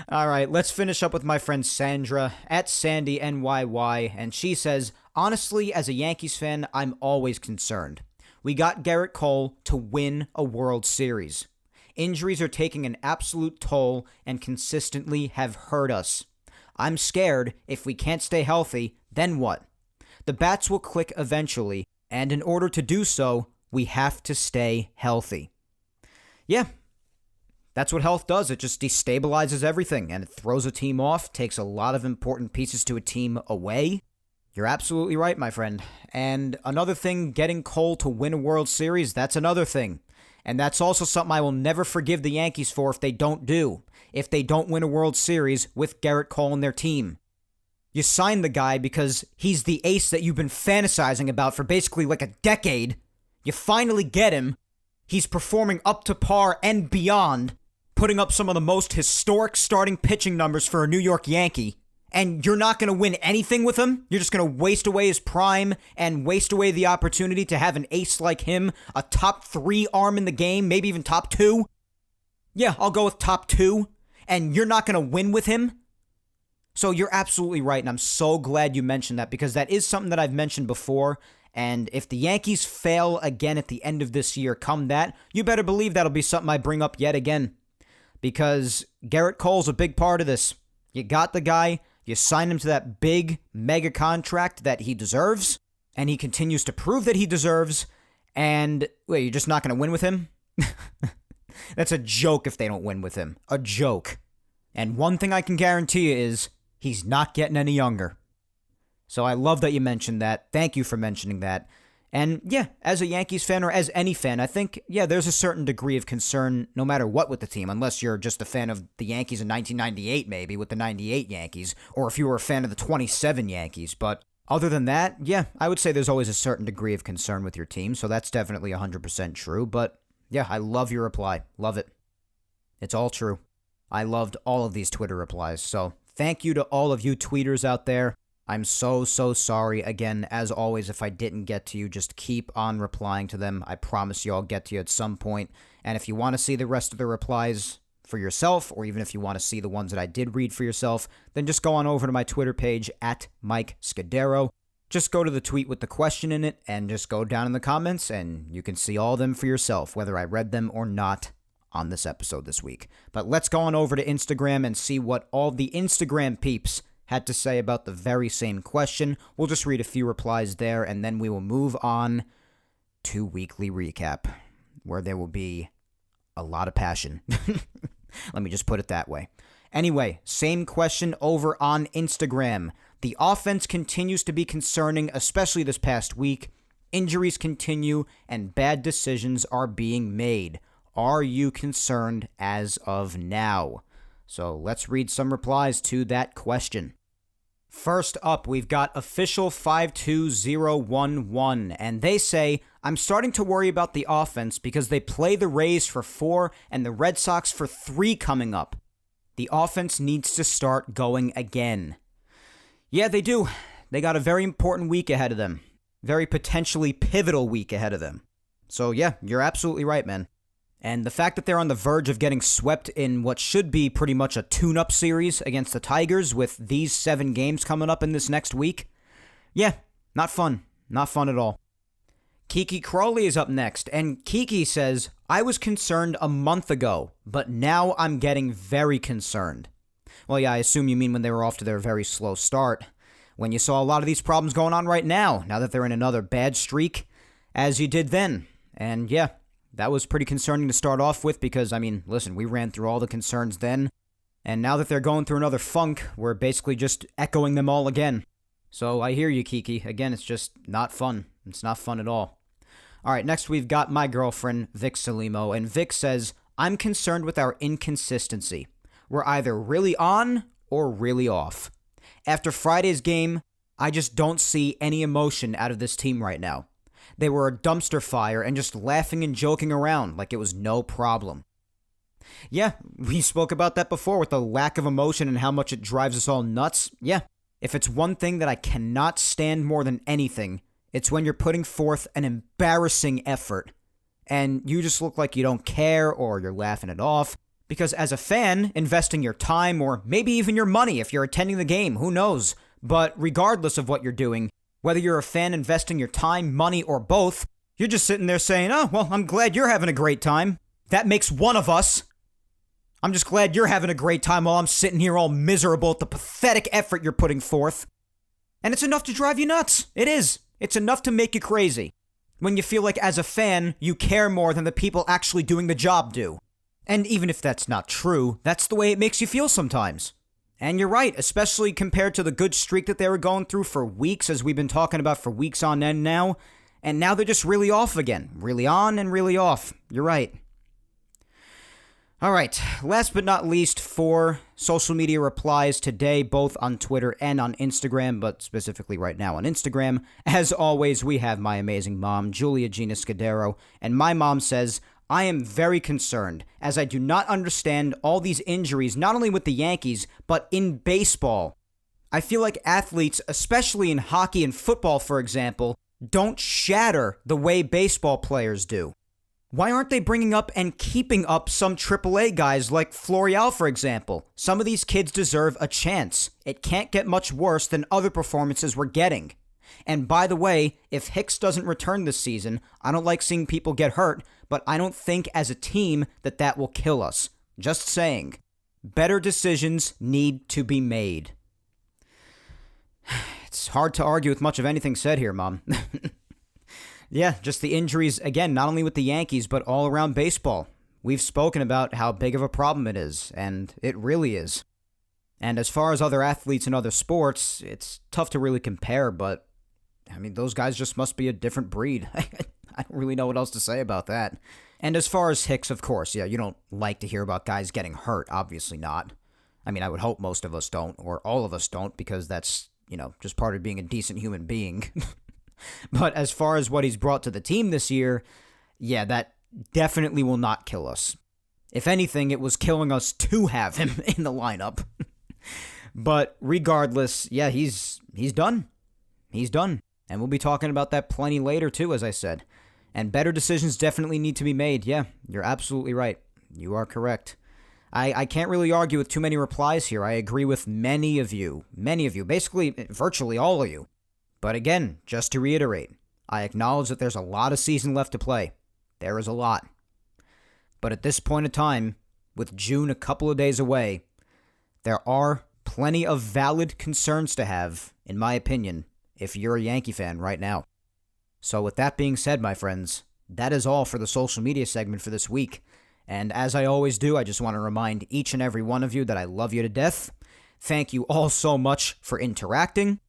All right, let's finish up with my friend Sandra at Sandy NYY, and she says, honestly, as a Yankees fan, I'm always concerned. We got Garrett Cole to win a World Series. Injuries are taking an absolute toll and consistently have hurt us. I'm scared if we can't stay healthy, then what? The bats will click eventually, and in order to do so, we have to stay healthy. Yeah, that's what health does. It just destabilizes everything, and it throws a team off, takes a lot of important pieces to a team away. You're absolutely right, my friend. And another thing, getting Cole to win a World Series, that's another thing. And that's also something I will never forgive the Yankees for if they don't do. If they don't win a World Series with Garrett Cole and their team. You signed the guy because he's the ace that you've been fantasizing about for basically like a decade. You finally get him. He's performing up to par and beyond, putting up some of the most historic starting pitching numbers for a New York Yankee. And you're not going to win anything with him? You're just going to waste away his prime and waste away the opportunity to have an ace like him, a top 3 arm in the game, maybe even top 2? Yeah, I'll go with top 2. And you're not going to win with him? So you're absolutely right, and I'm so glad you mentioned that, because that is something that I've mentioned before. And if the Yankees fail again at the end of this year, come that, you better believe that'll be something I bring up yet again. Because Garrett Cole's a big part of this. You got the guy. You sign him to that big, mega contract that he deserves, and he continues to prove that he deserves, and, wait, you're just not going to win with him? That's a joke if they don't win with him. A joke. And one thing I can guarantee you is he's not getting any younger. So I love that you mentioned that. Thank you for mentioning that. And yeah, as a Yankees fan or as any fan, I think, yeah, there's a certain degree of concern no matter what with the team, unless you're just a fan of the Yankees in 1998 maybe with the 98 Yankees, or if you were a fan of the 27 Yankees. But other than that, yeah, I would say there's always a certain degree of concern with your team, so that's definitely 100% true. But yeah, I love your reply. Love it. It's all true. I loved all of these Twitter replies, so thank you to all of you tweeters out there. I'm so sorry. Again, as always, if I didn't get to you, just keep on replying to them. I promise you I'll get to you at some point. And if you want to see the rest of the replies for yourself, or even if you want to see the ones that I did read for yourself, then just go on over to my Twitter page at Mike Scudero. Just go to the tweet with the question in it and just go down in the comments and you can see all of them for yourself, whether I read them or not on this episode this week. But let's go on over to Instagram and see what all the Instagram peeps had to say about the very same question. We'll just read a few replies there, and then we will move on to Weekly Recap, where there will be a lot of passion. Let me just put it that way. Anyway, same question over on Instagram. The offense continues to be concerning, especially this past week. Injuries continue, and bad decisions are being made. Are you concerned as of now? So let's read some replies to that question. First up, we've got Official52011, and they say, I'm starting to worry about the offense because they play the Rays for 4 and the Red Sox for 3 coming up. The offense needs to start going again. Yeah, they do. They got a very important week ahead of them. Very potentially pivotal week ahead of them. So yeah, you're absolutely right, man. And the fact that they're on the verge of getting swept in what should be pretty much a tune-up series against the Tigers with these 7 games coming up in this next week, yeah, not fun. Not fun at all. Kiki Crawley is up next, and Kiki says, I was concerned a month ago, but now I'm getting very concerned. Well, yeah, I assume you mean when they were off to their very slow start. When you saw a lot of these problems going on right now that they're in another bad streak, as you did then. And yeah, that was pretty concerning to start off with because, I mean, listen, we ran through all the concerns then, and now that they're going through another funk, we're basically just echoing them all again. So I hear you, Kiki. Again, it's just not fun. It's not fun at all. All right, next we've got my girlfriend, Vic Salimo, and Vic says, I'm concerned with our inconsistency. We're either really on or really off. After Friday's game, I just don't see any emotion out of this team right now. They were a dumpster fire and just laughing and joking around like it was no problem. Yeah, we spoke about that before with the lack of emotion and how much it drives us all nuts. Yeah, if it's one thing that I cannot stand more than anything, it's when you're putting forth an embarrassing effort and you just look like you don't care or you're laughing it off. Because as a fan, investing your time or maybe even your money if you're attending the game, who knows? But regardless of what you're doing, whether you're a fan investing your time, money, or both, you're just sitting there saying, oh, well, I'm glad you're having a great time. That makes one of us. I'm just glad you're having a great time while I'm sitting here all miserable at the pathetic effort you're putting forth. And it's enough to drive you nuts. It is. It's enough to make you crazy. When you feel like as a fan, you care more than the people actually doing the job do. And even if that's not true, that's the way it makes you feel sometimes. And you're right, especially compared to the good streak that they were going through for weeks, as we've been talking about for weeks on end now. And now they're just really off again. Really on and really off. You're right. All right, last but not least, 4 social media replies today, both on Twitter and on Instagram, but specifically right now on Instagram. As always, we have my amazing mom, Julia Gina Scudero, and my mom says, I am very concerned, as I do not understand all these injuries, not only with the Yankees, but in baseball. I feel like athletes, especially in hockey and football, for example, don't shatter the way baseball players do. Why aren't they bringing up and keeping up some AAA guys like Floreal, for example? Some of these kids deserve a chance. It can't get much worse than other performances we're getting. And by the way, if Hicks doesn't return this season, I don't like seeing people get hurt, but I don't think as a team that will kill us. Just saying. Better decisions need to be made. It's hard to argue with much of anything said here, Mom. Yeah, just the injuries, again, not only with the Yankees, but all around baseball. we've spoken about how big of a problem it is, and it really is. And as far as other athletes in other sports, it's tough to really compare, but, I mean, those guys just must be a different breed. I don't really know what else to say about that. And as far as Hicks, of course, yeah, you don't like to hear about guys getting hurt, obviously not. I mean, I would hope most of us don't, or all of us don't, because that's, just part of being a decent human being. But as far as what he's brought to the team this year, yeah, that definitely will not kill us. If anything, it was killing us to have him in the lineup. But regardless, yeah, he's done. He's done. And we'll be talking about that plenty later, too, as I said. And better decisions definitely need to be made. Yeah, you're absolutely right. You are correct. I can't really argue with too many replies here. I agree with many of you, basically virtually all of you. But again, just to reiterate, I acknowledge that there's a lot of season left to play. There is a lot. But at this point in time, with June a couple of days away, there are plenty of valid concerns to have, in my opinion, if you're a Yankee fan right now. So with that being said, my friends, that is all for the social media segment for this week. And as I always do, I just want to remind each and every one of you that I love you to death. Thank you all so much for interacting.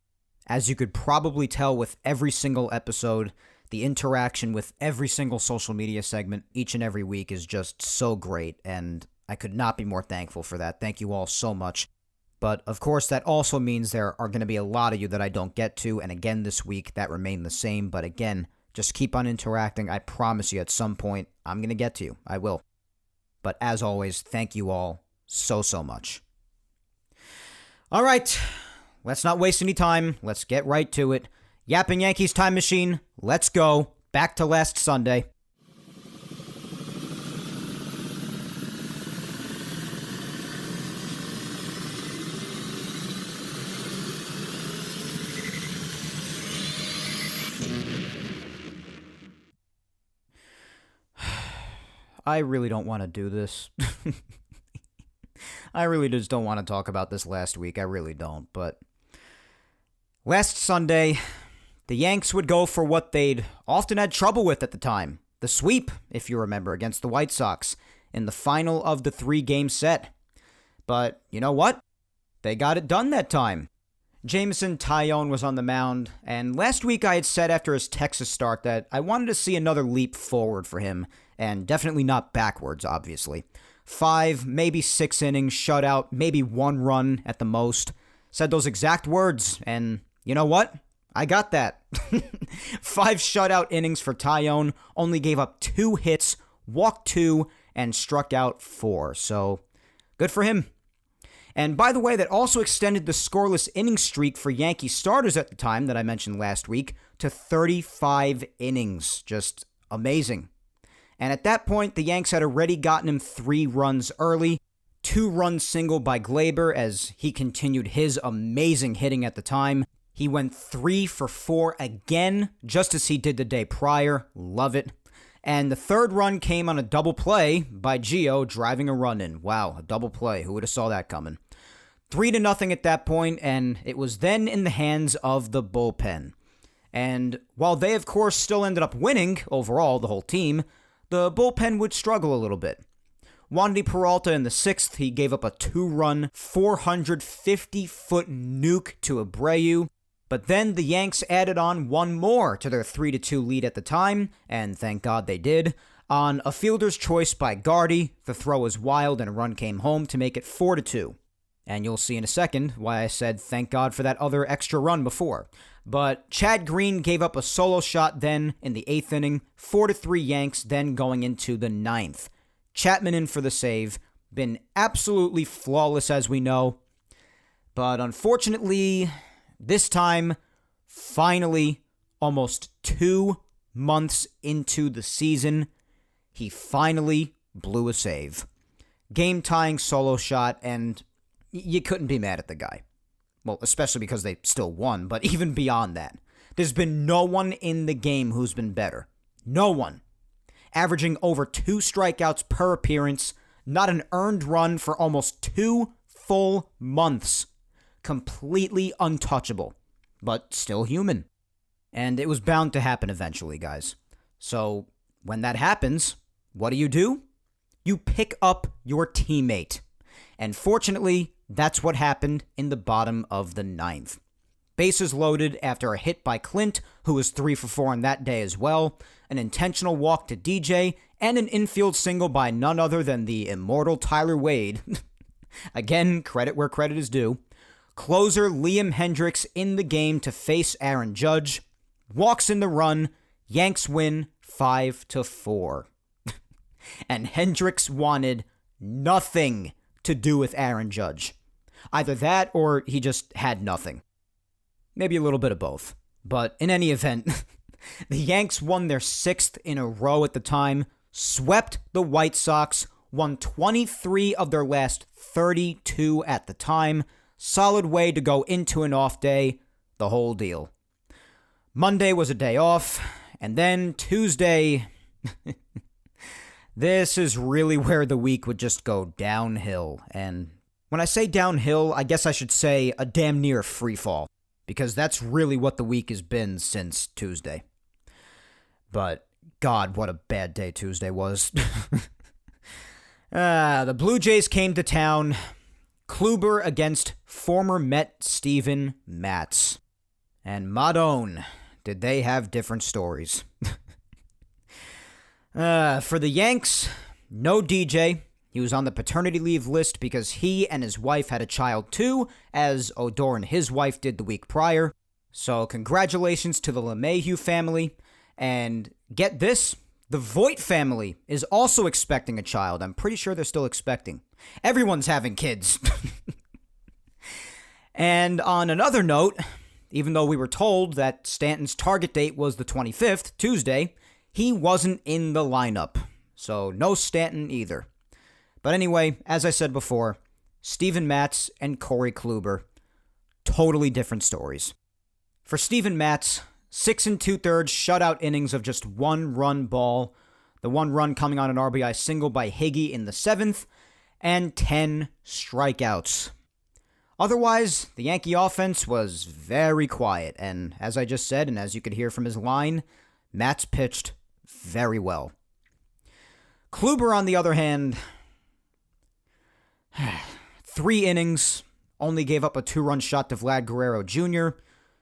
As you could probably tell with every single episode, the interaction with every single social media segment each and every week is just so great, and I could not be more thankful for that. Thank you all so much. But of course, that also means there are going to be a lot of you that I don't get to, and again this week, that remain the same. But again, just keep on interacting. I promise you at some point, I'm going to get to you. I will. But as always, thank you all so much. All right, let's not waste any time. Let's get right to it. Yapping Yankees time machine, let's go. Back to last Sunday. I really don't want to do this. I really just don't want to talk about this last week. I really don't. But last Sunday, the Yanks would go for what they'd often had trouble with at the time. The sweep, if you remember, against the White Sox in the final of the 3-game set. But you know what? They got it done that time. Jameson Taillon was on the mound, and last week I had said after his Texas start that I wanted to see another leap forward for him, and definitely not backwards, obviously. 5, maybe 6 innings, shutout, maybe 1 run at the most. Said those exact words, and you know what? I got that. 5 shutout innings for Taillon, only gave up 2 hits, walked 2, and struck out 4. So, good for him. And by the way, that also extended the scoreless inning streak for Yankee starters at the time that I mentioned last week to 35 innings. Just amazing. And at that point, the Yanks had already gotten him 3 runs early. 2-run single by Kluber as he continued his amazing hitting at the time. He went 3 for 4 again, just as he did the day prior. Love it. And the 3rd run came on a double play by Gio driving a run in. Wow, a double play. Who would have saw that coming? 3-0 at that point, and it was then in the hands of the bullpen. And while they, of course, still ended up winning overall, the whole team, the bullpen would struggle a little bit. Wandy Peralta in the 6th, he gave up a 2-run, 450-foot nuke to Abreu. But then the Yanks added on 1 more to their 3-2 lead at the time, and thank God they did. On a fielder's choice by Gardy, the throw was wild and a run came home to make it 4-2. And you'll see in a second why I said thank God for that other extra run before. But Chad Green gave up a solo shot then in the 8th inning, 4-3 Yanks, then going into the 9th. Chapman in for the save. Been absolutely flawless as we know. But unfortunately, this time, finally, almost 2 months into the season, he finally blew a save. Game-tying solo shot, and you couldn't be mad at the guy. Well, especially because they still won, but even beyond that, there's been no one in the game who's been better. No one. Averaging over 2 strikeouts per appearance, not an earned run for almost 2 full months. Completely untouchable, but still human. And it was bound to happen eventually, guys. So, when that happens, what do? You pick up your teammate. And fortunately, that's what happened in the bottom of the ninth. Bases loaded after a hit by Clint, who was 3 for 4 on that day as well, an intentional walk to DJ, and an infield single by none other than the immortal Tyler Wade. Again, credit where credit is due. Closer Liam Hendricks in the game to face Aaron Judge. Walks in the run. Yanks win 5-4. And Hendricks wanted nothing to do with Aaron Judge. Either that or he just had nothing. Maybe a little bit of both. But in any event, the Yanks won their 6th in a row at the time, swept the White Sox, won 23 of their last 32 at the time. Solid way to go into an off day, the whole deal. Monday was a day off, and then Tuesday... This is really where the week would just go downhill. And when I say downhill, I guess I should say a damn near free fall. Because that's really what the week has been since Tuesday. But, God, what a bad day Tuesday was. The Blue Jays came to town. Kluber against former Met Estevon Matz. And Madone, did they have different stories. For the Yanks, no DJ. He was on the paternity leave list because he and his wife had a child too, as Odor and his wife did the week prior. So congratulations to the LeMahieu family. And get this, the Voit family is also expecting a child. I'm pretty sure they're still expecting. Everyone's having kids. And on another note, even though we were told that Stanton's target date was the 25th, Tuesday, he wasn't in the lineup. So no Stanton either. But anyway, as I said before, Estevon Matz and Corey Kluber, totally different stories. For Estevon Matz, 6 2/3 shutout innings of just 1 run ball, the 1 run coming on an RBI single by Higgy in the 7th, and 10 strikeouts. Otherwise, the Yankee offense was very quiet, and as I just said, and as you could hear from his line, Matz pitched very well. Kluber, on the other hand, 3 innings, only gave up a 2-run shot to Vlad Guerrero Jr.,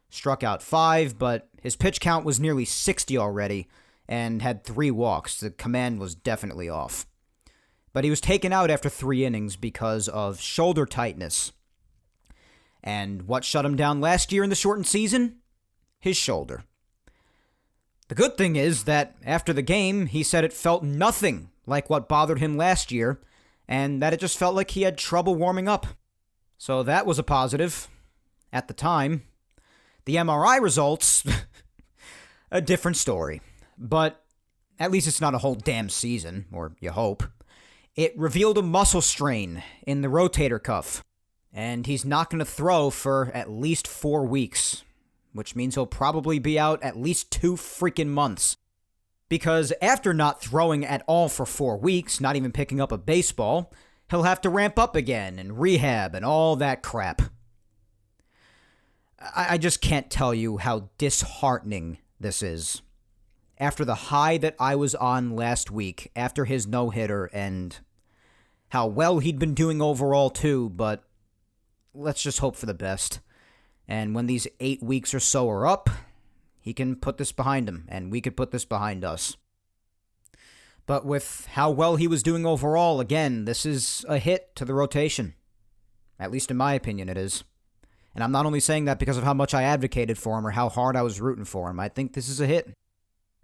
struck out 5, but his pitch count was nearly 60 already, and had 3 walks. The command was definitely off. But he was taken out after 3 innings because of shoulder tightness. And what shut him down last year in the shortened season? His shoulder. The good thing is that after the game, he said it felt nothing like what bothered him last year, and that it just felt like he had trouble warming up. So that was a positive. At the time. The MRI results, a different story. But at least it's not a whole damn season, or you hope. It revealed a muscle strain in the rotator cuff, and he's not going to throw for at least 4 weeks, which means he'll probably be out at least 2 freaking months. Because after not throwing at all for 4 weeks, not even picking up a baseball, he'll have to ramp up again and rehab and all that crap. I just can't tell you how disheartening this is. After the high that I was on last week, after his no-hitter, and how well he'd been doing overall too, but let's just hope for the best. And when these 8 weeks or so are up, he can put this behind him, and we could put this behind us. But with how well he was doing overall, again, this is a hit to the rotation. At least in my opinion, it is. And I'm not only saying that because of how much I advocated for him or how hard I was rooting for him. I think this is a hit.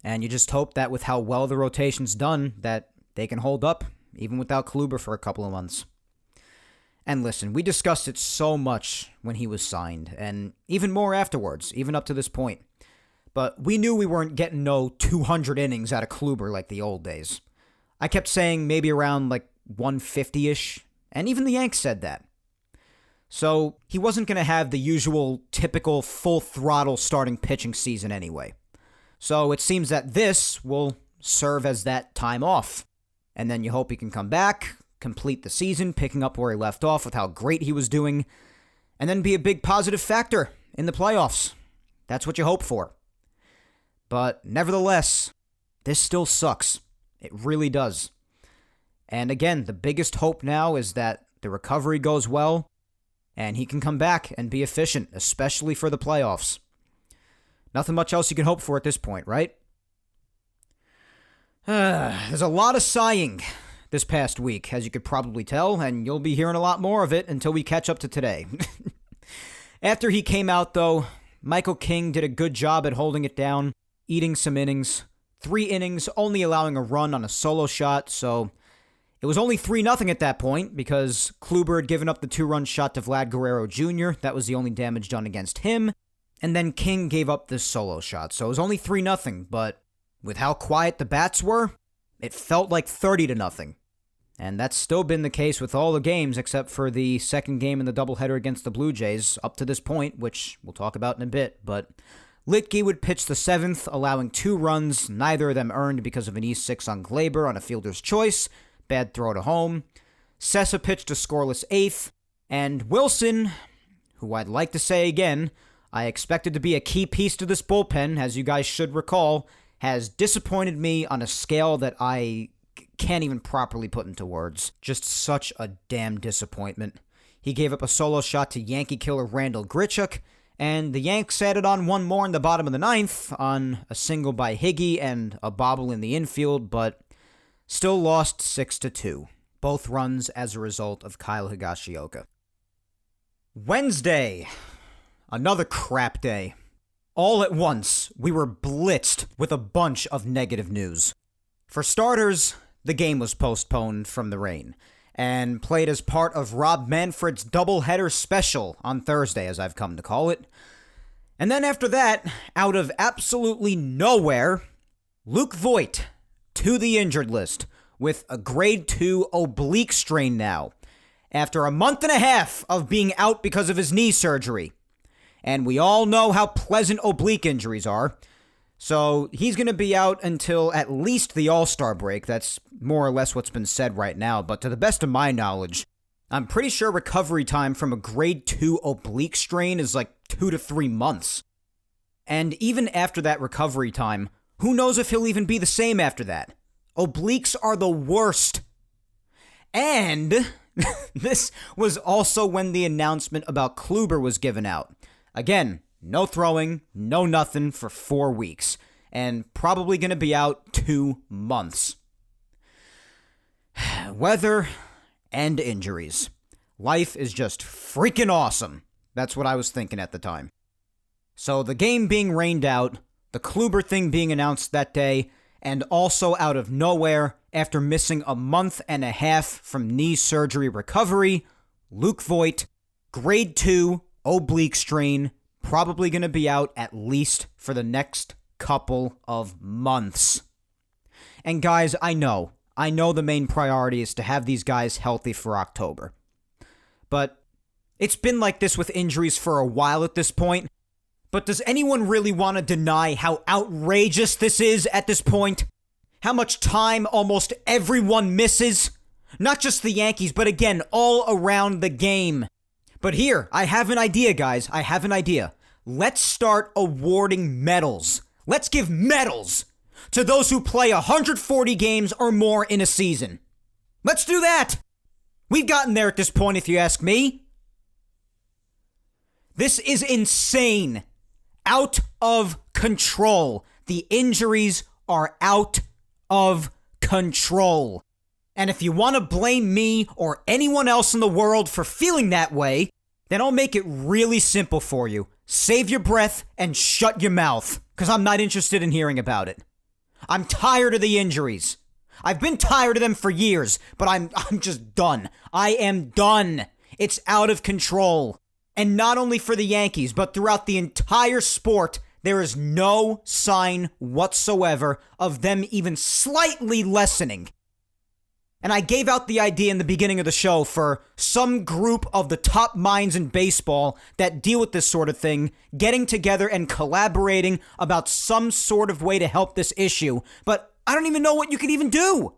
And you just hope that with how well the rotation's done, that they can hold up, even without Kluber for a couple of months. And listen, we discussed it so much when he was signed, and even more afterwards, even up to this point. But we knew we weren't getting no 200 innings out of Kluber like the old days. I kept saying maybe around like 150-ish, and even the Yanks said that. So he wasn't going to have the usual typical full-throttle starting pitching season anyway. So it seems that this will serve as that time off. And then you hope he can come back, complete the season, picking up where he left off with how great he was doing, and then be a big positive factor in the playoffs. That's what you hope for. But nevertheless, this still sucks. It really does. And again, the biggest hope now is that the recovery goes well and he can come back and be efficient, especially for the playoffs. Nothing much else you can hope for at this point, right? There's a lot of sighing this past week, as you could probably tell, and you'll be hearing a lot more of it until we catch up to today. After he came out, though, Michael King did a good job at holding it down, eating some innings. 3 innings, only allowing a run on a solo shot, so it was only 3-0 at that point because Kluber had given up the 2-run shot to Vlad Guerrero Jr. That was the only damage done against him. And then King gave up this solo shot, so it was only 3-0, but with how quiet the bats were, it felt like 30-0. And that's still been the case with all the games except for the second game in the doubleheader against the Blue Jays up to this point, which we'll talk about in a bit. But Litke would pitch the 7th, allowing 2 runs, neither of them earned because of an E6 on Glaber on a fielder's choice. Bad throw to home. Sessa pitched a scoreless 8th. And Wilson, who I'd like to say again, I expected to be a key piece to this bullpen, as you guys should recall, has disappointed me on a scale that I can't even properly put into words. Just such a damn disappointment. He gave up a solo shot to Yankee killer Randall Grichuk, and the Yanks added on 1 more in the bottom of the 9th on a single by Higgy and a bobble in the infield, but still lost 6-2. Both runs as a result of Kyle Higashioka. Wednesday. Another crap day. All at once, we were blitzed with a bunch of negative news. For starters, the game was postponed from the rain and played as part of Rob Manfred's doubleheader special on Thursday, as I've come to call it. And then after that, out of absolutely nowhere, Luke Voit to the injured list with a grade 2 oblique strain now, after a month and a half of being out because of his knee surgery. And we all know how pleasant oblique injuries are. So he's going to be out until at least the All-Star break. That's more or less what's been said right now. But to the best of my knowledge, I'm pretty sure recovery time from a grade 2 oblique strain is like 2 to 3 months. And even after that recovery time, who knows if he'll even be the same after that? Obliques are the worst. And this was also when the announcement about Kluber was given out. Again, no throwing, no nothing for 4 weeks, and probably going to be out 2 months. Weather and injuries. Life is just freaking awesome. That's what I was thinking at the time. So the game being rained out, the Kluber thing being announced that day, and also out of nowhere, after missing a month and a half from knee surgery recovery, Luke Voit, grade 2, oblique strain, probably going to be out at least for the next couple of months. And guys, I know the main priority is to have these guys healthy for October. But it's been like this with injuries for a while at this point. But does anyone really want to deny how outrageous this is at this point? How much time almost everyone misses? Not just the Yankees, but again, all around the game. But here, I have an idea, guys. I have an idea. Let's start awarding medals. Let's give medals to those who play 140 games or more in a season. Let's do that. We've gotten there at this point, if you ask me. This is insane. Out of control. The injuries are out of control. And if you want to blame me or anyone else in the world for feeling that way, then I'll make it really simple for you. Save your breath and shut your mouth, because I'm not interested in hearing about it. I'm tired of the injuries. I've been tired of them for years, but I'm just done. I am done. It's out of control. And not only for the Yankees, but throughout the entire sport, there is no sign whatsoever of them even slightly lessening. And I gave out the idea in the beginning of the show for some group of the top minds in baseball that deal with this sort of thing, getting together and collaborating about some sort of way to help this issue. But I don't even know what you could even do.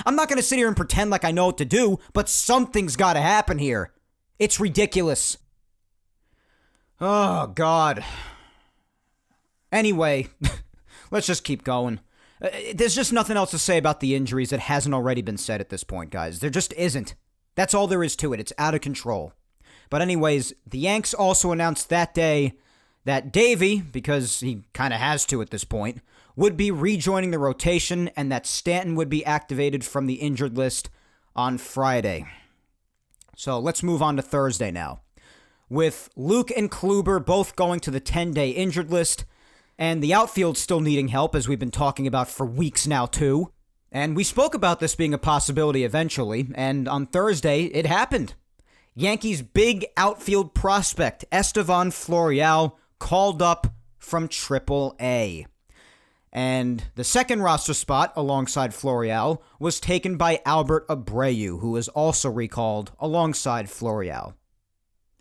I'm not going to sit here and pretend like I know what to do, but something's got to happen here. It's ridiculous. Oh, God. Anyway, let's just keep going. There's just nothing else to say about the injuries that hasn't already been said at this point, guys. There just isn't. That's all there is to it. It's out of control. But anyways, the Yanks also announced that day that Davey, because he kind of has to at this point, would be rejoining the rotation and that Stanton would be activated from the injured list on Friday. So let's move on to Thursday now. With Luke and Kluber both going to the 10-day injured list, and the outfield still needing help, as we've been talking about for weeks now, too. And we spoke about this being a possibility eventually, and on Thursday, it happened. Yankees' big outfield prospect, Estevon Floreal, called up from Triple-A. And the second roster spot, alongside Floreal, was taken by Albert Abreu, who was also recalled alongside Floreal.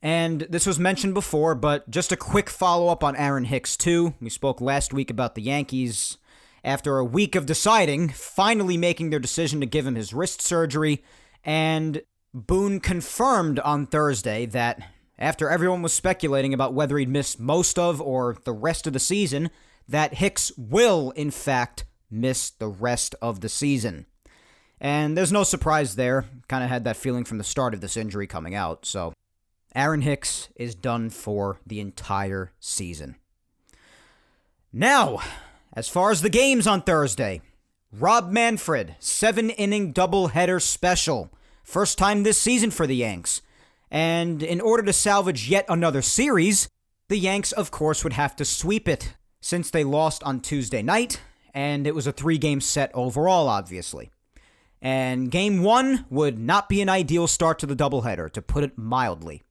And this was mentioned before, but just a quick follow-up on Aaron Hicks, too. We spoke last week about the Yankees, after a week of deciding, finally making their decision to give him his wrist surgery, and Boone confirmed on Thursday that, after everyone was speculating about whether he'd miss most of or the rest of the season, that Hicks will, in fact, miss the rest of the season. And there's no surprise there. Kind of had that feeling from the start of this injury coming out, so Aaron Hicks is done for the entire season. Now, as far as the games on Thursday, Rob Manfred, 7-inning doubleheader special. First time this season for the Yanks. And in order to salvage yet another series, the Yanks, of course, would have to sweep it, since they lost on Tuesday night, and it was a 3-game set overall, obviously. And Game 1 would not be an ideal start to the doubleheader, to put it mildly.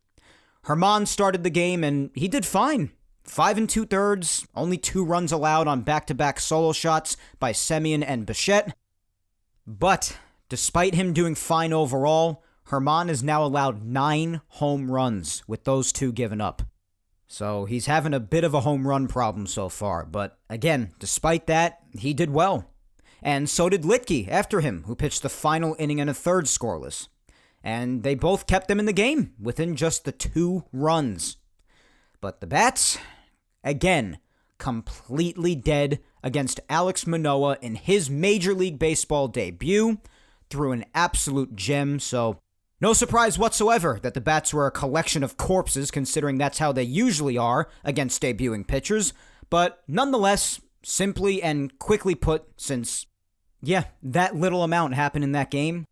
Herman started the game, and he did fine. 5 2/3, only 2 runs allowed on back-to-back solo shots by Semien and Bichette. But, despite him doing fine overall, Herman has now allowed 9 home runs, with those 2 given up. So he's having a bit of a home run problem so far, but again, despite that, he did well. And so did Litke after him, who pitched the final inning and a third scoreless. And they both kept them in the game, within just the 2 runs. But the Bats, again, completely dead against Alex Manoah in his Major League Baseball debut, threw an absolute gem, so no surprise whatsoever that the Bats were a collection of corpses, considering that's how they usually are against debuting pitchers, but nonetheless, simply and quickly put, since, that little amount happened in that game,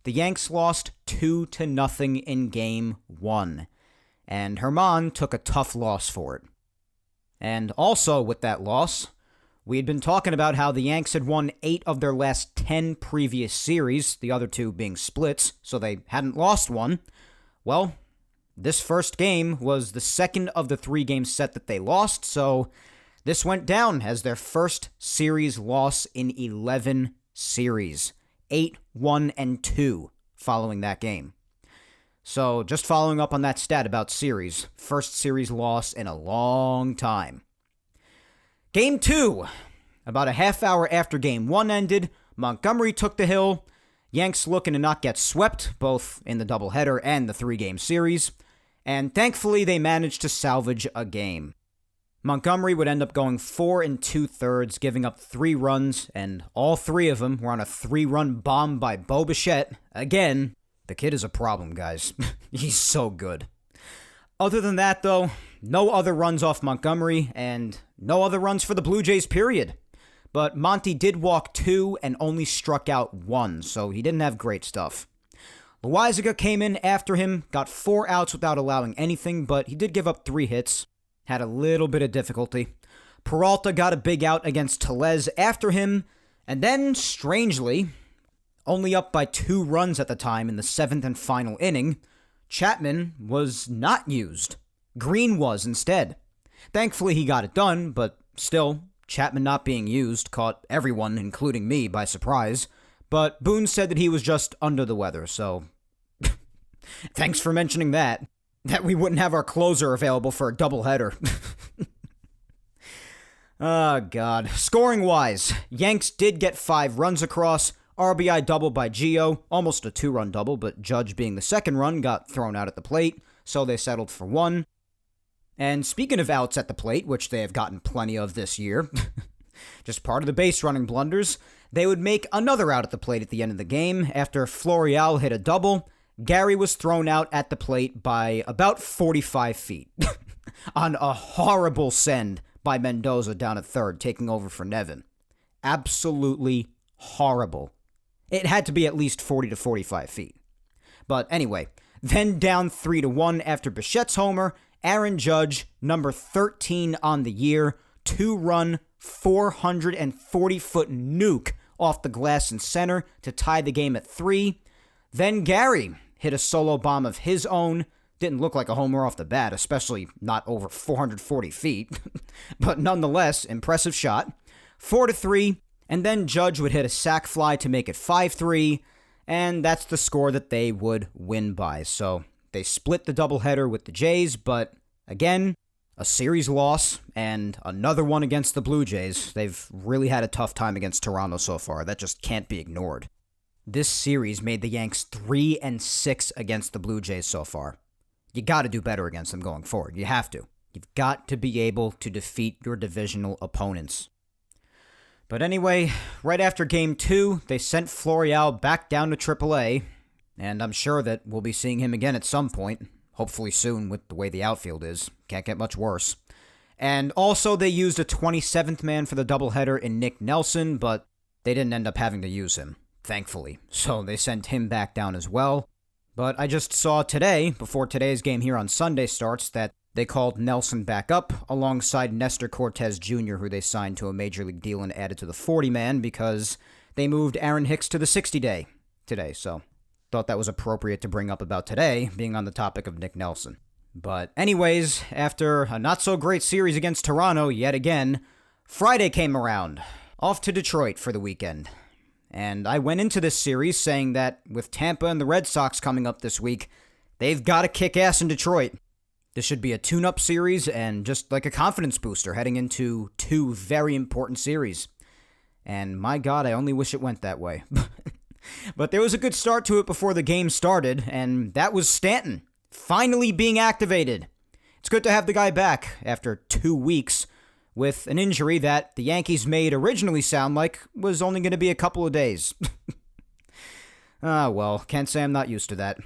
the Yanks lost 2-0 in Game 1, and Herman took a tough loss for it. And also with that loss, we had been talking about how the Yanks had won 8 of their last 10 previous series, the other 2 being splits, so they hadn't lost one. Well, this first game was the second of the 3-game set that they lost, so this went down as their first series loss in 11 series. 8-1-2 following that game. So, just following up on that stat about series, first series loss in a long time. Game 2. About a half hour after Game 1 ended, Montgomery took the hill. Yanks looking to not get swept, both in the doubleheader and the 3-game series. And thankfully, they managed to salvage a game. Montgomery would end up going 4 2/3, giving up 3 runs, and all 3 of them were on a 3-run bomb by Bo Bichette. Again, the kid is a problem, guys. He's so good. Other than that, though, no other runs off Montgomery, and no other runs for the Blue Jays, period. But Monty did walk 2 and only struck out 1, so he didn't have great stuff. Loaizaga came in after him, got 4 outs without allowing anything, but he did give up 3 hits. Had a little bit of difficulty. Peralta got a big out against Tellez after him, and then, strangely, only up by 2 runs at the time in the 7th and final inning, Chapman was not used. Green was instead. Thankfully, he got it done, but still, Chapman not being used caught everyone, including me, by surprise. But Boone said that he was just under the weather, so thanks for mentioning that. That we wouldn't have our closer available for a doubleheader. Oh, God. Scoring-wise, Yanks did get 5 runs across. RBI double by Gio, almost a 2-run double, but Judge being the second run got thrown out at the plate, so they settled for 1. And speaking of outs at the plate, which they have gotten plenty of this year, Just part of the base running blunders. They would make another out at the plate at the end of the game. After Floreal hit a double, Gary was thrown out at the plate by about 45 feet on a horrible send by Mendoza down at third, taking over for Nevin. Absolutely horrible. It had to be at least 40 to 45 feet. But anyway, then down 3-1 after Bichette's homer, Aaron Judge, number 13 on the year, 2-run, 440-foot nuke off the glass in center to tie the game at 3. Then Gary hit a solo bomb of his own. Didn't look like a homer off the bat, especially not over 440 feet. But nonetheless, impressive shot. 4-3, and then Judge would hit a sac fly to make it 5-3, and that's the score that they would win by. So they split the doubleheader with the Jays, but again, a series loss and another one against the Blue Jays. They've really had a tough time against Toronto so far. That just can't be ignored. This series made the Yanks 3-6 against the Blue Jays so far. You got to do better against them going forward. You have to. You've got to be able to defeat your divisional opponents. But anyway, right after Game 2, they sent Floreal back down to AAA, and I'm sure that we'll be seeing him again at some point. Hopefully soon with the way the outfield is. Can't get much worse. And also they used a 27th man for the doubleheader in Nick Nelson, but they didn't end up having to use him, thankfully. So they sent him back down as well. But I just saw today, before today's game here on Sunday starts, that they called Nelson back up alongside Nestor Cortez Jr., who they signed to a major league deal and added to the 40-man because they moved Aaron Hicks to the 60-day today. So thought that was appropriate to bring up about today, being on the topic of Nick Nelson. But anyways, after a not-so-great series against Toronto yet again, Friday came around, off to Detroit for the weekend. And I went into this series saying that with Tampa and the Red Sox coming up this week, they've got to kick ass in Detroit. This should be a tune-up series and just like a confidence booster heading into 2 very important series. And my God, I only wish it went that way. But there was a good start to it before the game started, and that was Stanton, finally being activated. It's good to have the guy back after 2 weeks with an injury that the Yankees made originally sound like was only going to be a couple of days. Well, can't say I'm not used to that.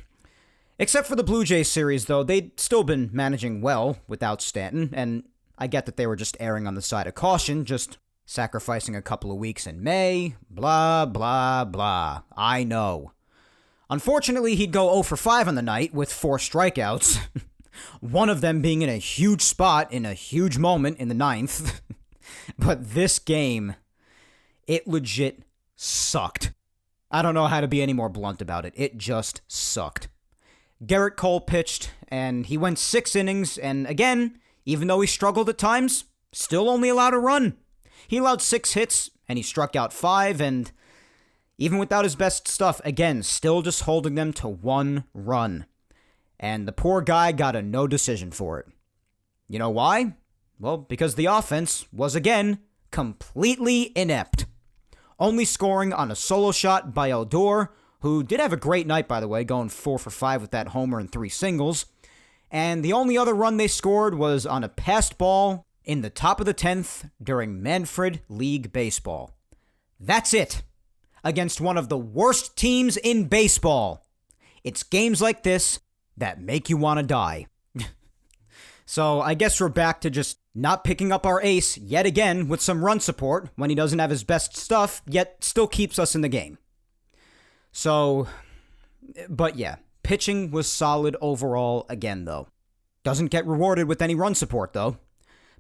Except for the Blue Jays series, though, they'd still been managing well without Stanton, and I get that they were just erring on the side of caution, just sacrificing a couple of weeks in May, blah, blah, blah. I know. Unfortunately, he'd go 0 for 5 on the night with 4 strikeouts, one of them being in a huge spot in a huge moment in the 9th. But this game, it legit sucked. I don't know how to be any more blunt about it. It just sucked. Gerrit Cole pitched, and he went 6 innings, and again, even though he struggled at times, still only allowed a run. He allowed 6 hits, and he struck out 5, and even without his best stuff, again, still just holding them to 1 run. And the poor guy got a no decision for it. You know why? Well, because the offense was, again, completely inept. Only scoring on a solo shot by Odor, who did have a great night, by the way, going 4 for 5 with that homer and 3 singles. And the only other run they scored was on a passed ball in the top of the 10th during Manfred League Baseball. That's it. Against one of the worst teams in baseball. It's games like this that make you want to die. So I guess we're back to just not picking up our ace yet again with some run support when he doesn't have his best stuff, yet still keeps us in the game. So, but yeah, pitching was solid overall again, though. Doesn't get rewarded with any run support, though.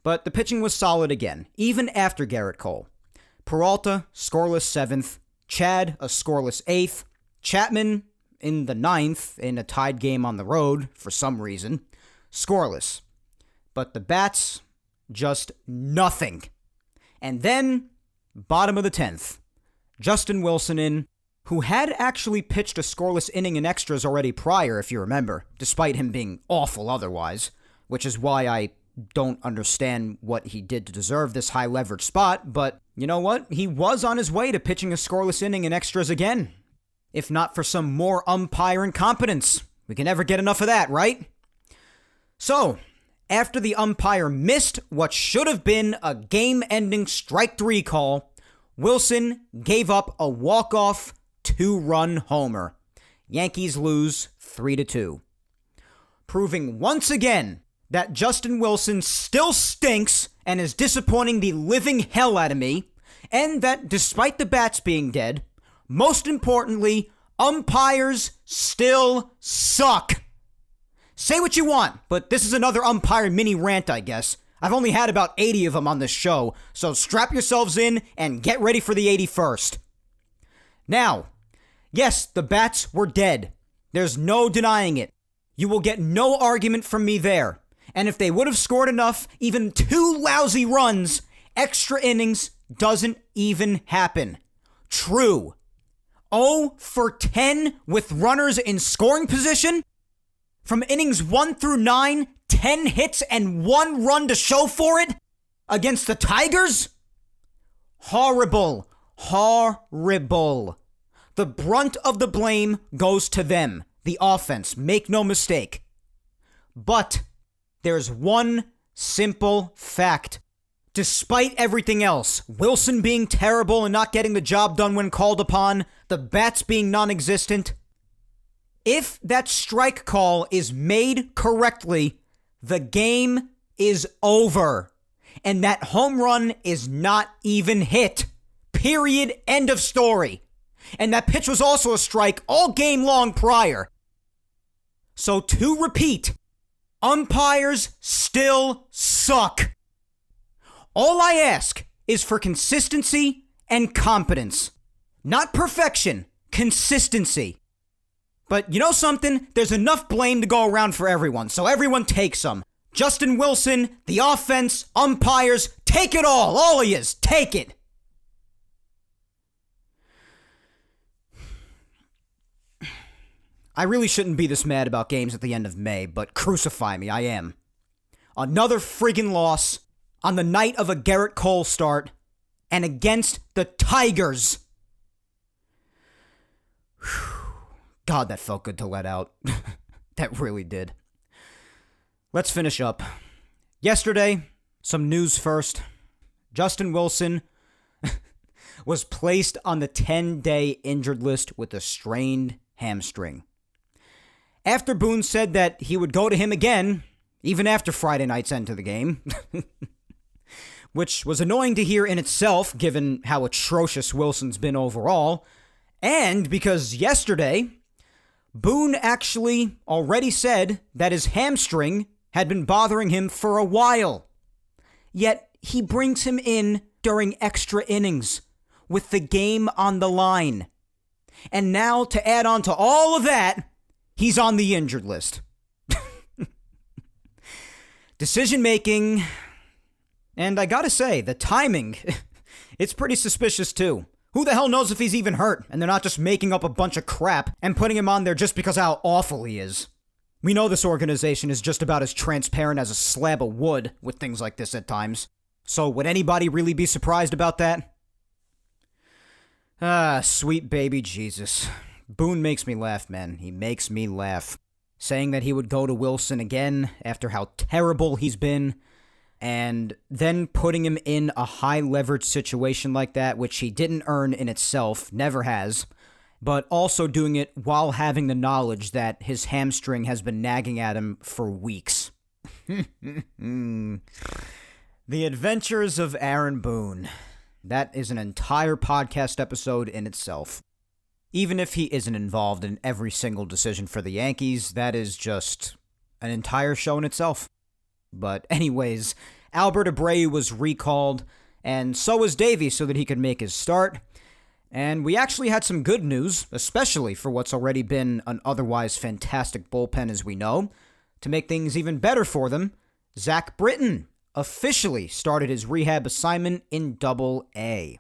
But the pitching was solid again, even after Gerrit Cole. Peralta, scoreless 7th. Chad, a scoreless 8th. Chapman, in the 9th, in a tied game on the road, for some reason. Scoreless. But the bats, just nothing. And then, bottom of the 10th. Justin Wilson in, who had actually pitched a scoreless inning in extras already prior, if you remember, despite him being awful otherwise, which is why I don't understand what he did to deserve this high leverage spot, but you know what? He was on his way to pitching a scoreless inning in extras again. If not for some more umpire incompetence. We can never get enough of that, right? So, after the umpire missed what should have been a game-ending strike 3 call, Wilson gave up a walk-off 2-run homer. Yankees lose 3-2. Proving once again that Justin Wilson still stinks and is disappointing the living hell out of me, and that despite the bats being dead, most importantly, umpires still suck. Say what you want, but this is another umpire mini rant, I guess. I've only had about 80 of them on this show, so strap yourselves in and get ready for the 81st. Now, yes, the bats were dead. There's no denying it. You will get no argument from me there. And if they would have scored enough, even 2 lousy runs, extra innings doesn't even happen. True. 0 for 10 with runners in scoring position? From innings 1 through 9, 10 hits and 1 run to show for it? Against the Tigers? Horrible. Horrible. The brunt of the blame goes to them, the offense, make no mistake. But there's one simple fact. Despite everything else, Wilson being terrible and not getting the job done when called upon, the bats being non-existent, if that strike call is made correctly, the game is over. And that home run is not even hit. Period. End of story. And that pitch was also a strike all game long prior. So to repeat, umpires still suck. All I ask is for consistency and competence. Not perfection, consistency. But you know something? There's enough blame to go around for everyone, so everyone take some. Justin Wilson, the offense, umpires, take it all of yous, take it. I really shouldn't be this mad about games at the end of May, but crucify me, I am. Another friggin' loss on the night of a Garrett Cole start and against the Tigers. God, that felt good to let out. That really did. Let's finish up. Yesterday, some news first. Justin Wilson was placed on the 10-day injured list with a strained hamstring. After Boone said that he would go to him again, even after Friday night's end to the game, which was annoying to hear in itself, given how atrocious Wilson's been overall, and because yesterday, Boone actually already said that his hamstring had been bothering him for a while. Yet he brings him in during extra innings with the game on the line. And now to add on to all of that, he's on the injured list. Decision making, and I gotta say, the timing, it's pretty suspicious too. Who the hell knows if he's even hurt, and they're not just making up a bunch of crap and putting him on there just because of how awful he is. We know this organization is just about as transparent as a slab of wood with things like this at times. So would anybody really be surprised about that? Ah, sweet baby Jesus. Boone makes me laugh, man. He makes me laugh. Saying that he would go to Wilson again after how terrible he's been, and then putting him in a high-leverage situation like that, which he didn't earn in itself, never has, but also doing it while having the knowledge that his hamstring has been nagging at him for weeks. The Adventures of Aaron Boone. That is an entire podcast episode in itself. Even if he isn't involved in every single decision for the Yankees, that is just an entire show in itself. But anyways, Albert Abreu was recalled, and so was Davey so that he could make his start. And we actually had some good news, especially for what's already been an otherwise fantastic bullpen as we know. To make things even better for them, Zach Britton officially started his rehab assignment in Double-A.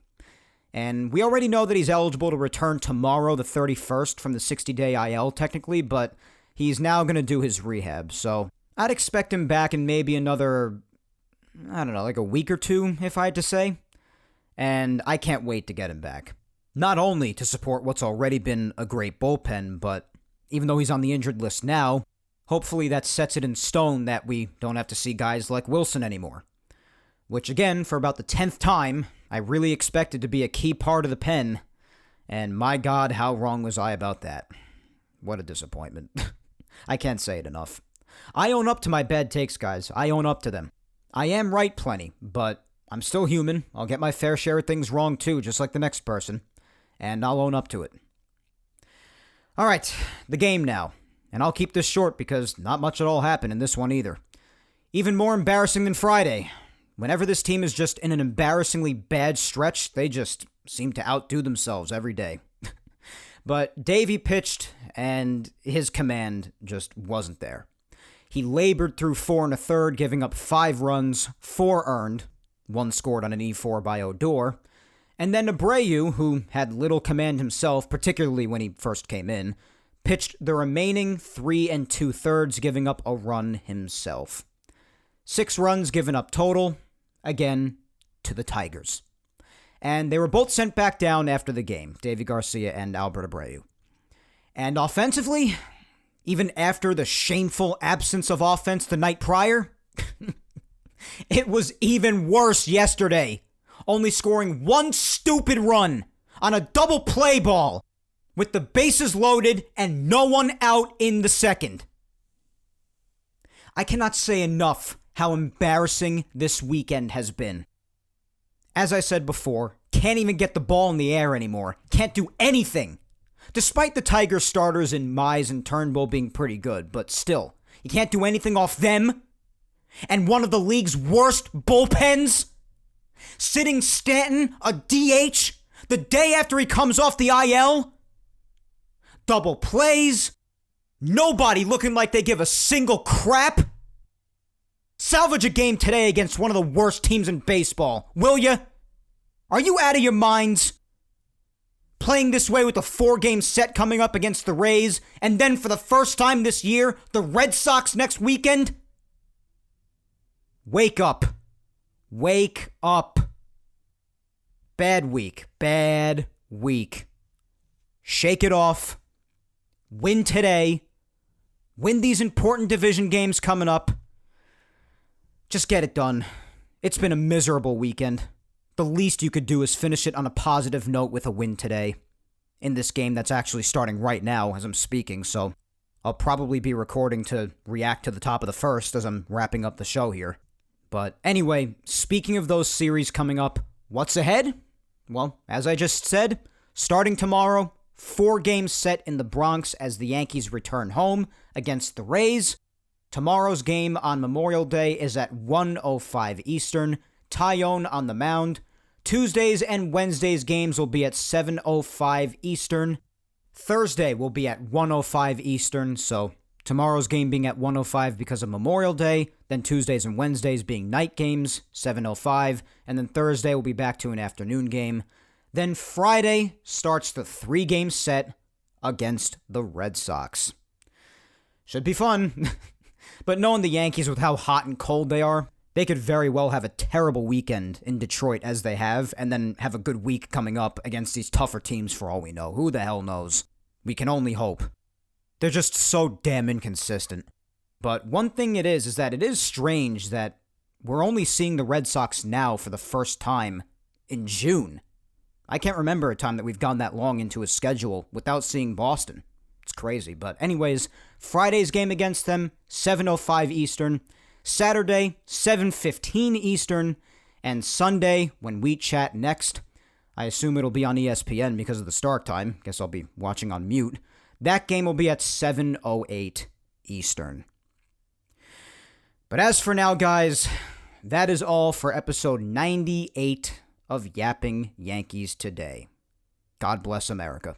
And we already know that he's eligible to return tomorrow, the 31st, from the 60-day IL technically, but he's now going to do his rehab, so I'd expect him back in maybe another, I don't know, like a week or two, if I had to say. And I can't wait to get him back. Not only to support what's already been a great bullpen, but even though he's on the injured list now, Hopefully that sets it in stone that we don't have to see guys like Wilson anymore. Which again, for about the 10th time, I really expected to be a key part of the pen. And my God, how wrong was I about that? What a disappointment. I can't say it enough. I own up to my bad takes, guys. I own up to them. I am right plenty, but I'm still human. I'll get my fair share of things wrong too, just like the next person. And I'll own up to it. Alright, the game now. And I'll keep this short because not much at all happened in this one either. Even more embarrassing than Friday. Whenever this team is just in an embarrassingly bad stretch, they just seem to outdo themselves every day. But Davey pitched, and his command just wasn't there. He labored through 4 1/3, giving up 5 runs, 4 earned, 1 scored on an E4 by Odor, and then Abreu, who had little command himself, particularly when he first came in, pitched the remaining 3 2/3, giving up a run himself. 6 runs given up total, again, to the Tigers. And they were both sent back down after the game, Davy Garcia and Albert Abreu. And offensively, even after the shameful absence of offense the night prior, it was even worse yesterday, only scoring 1 stupid run on a double play ball with the bases loaded and no one out in the second. I cannot say enough how embarrassing this weekend has been. As I said before, can't even get the ball in the air anymore. Can't do anything. Despite the Tigers starters in Mize and Turnbull being pretty good, but still, you can't do anything off them. And one of the league's worst bullpens, sitting Stanton, a DH, the day after he comes off the IL. Double plays. Nobody looking like they give a single crap. Salvage a game today against one of the worst teams in baseball, will ya? Are you out of your minds? Playing this way with a 4-game set coming up against the Rays, and then for the first time this year, the Red Sox next weekend? Wake up. Wake up. Bad week. Bad week. Shake it off. Win today. Win these important division games coming up. Just get it done. It's been a miserable weekend. The least you could do is finish it on a positive note with a win today. In this game that's actually starting right now as I'm speaking, so I'll probably be recording to react to the top of the first as I'm wrapping up the show here. But anyway, speaking of those series coming up, what's ahead? Well, as I just said, starting tomorrow, 4 games set in the Bronx as the Yankees return home against the Rays. Tomorrow's game on Memorial Day is at 1:05 Eastern. Tyone on the mound. Tuesdays and Wednesdays games will be at 7:05 Eastern. Thursday will be at 1:05 Eastern, so tomorrow's game being at 1:05 because of Memorial Day, then Tuesdays and Wednesdays being night games, 7:05, and then Thursday will be back to an afternoon game. Then Friday starts the 3-game set against the Red Sox. Should be fun. But knowing the Yankees with how hot and cold they are, they could very well have a terrible weekend in Detroit as they have, and then have a good week coming up against these tougher teams for all we know. Who the hell knows? We can only hope. They're just so damn inconsistent. But one thing it is that it is strange that we're only seeing the Red Sox now for the first time in June. I can't remember a time that we've gone that long into a schedule without seeing Boston. It's crazy. But anyways, Friday's game against them, 7:05 Eastern. Saturday, 7:15 Eastern. And Sunday, when we chat next, I assume it'll be on ESPN because of the start time. Guess I'll be watching on mute. That game will be at 7:08 Eastern. But as for now, guys, that is all for episode 98 of Yapping Yankees today. God bless America.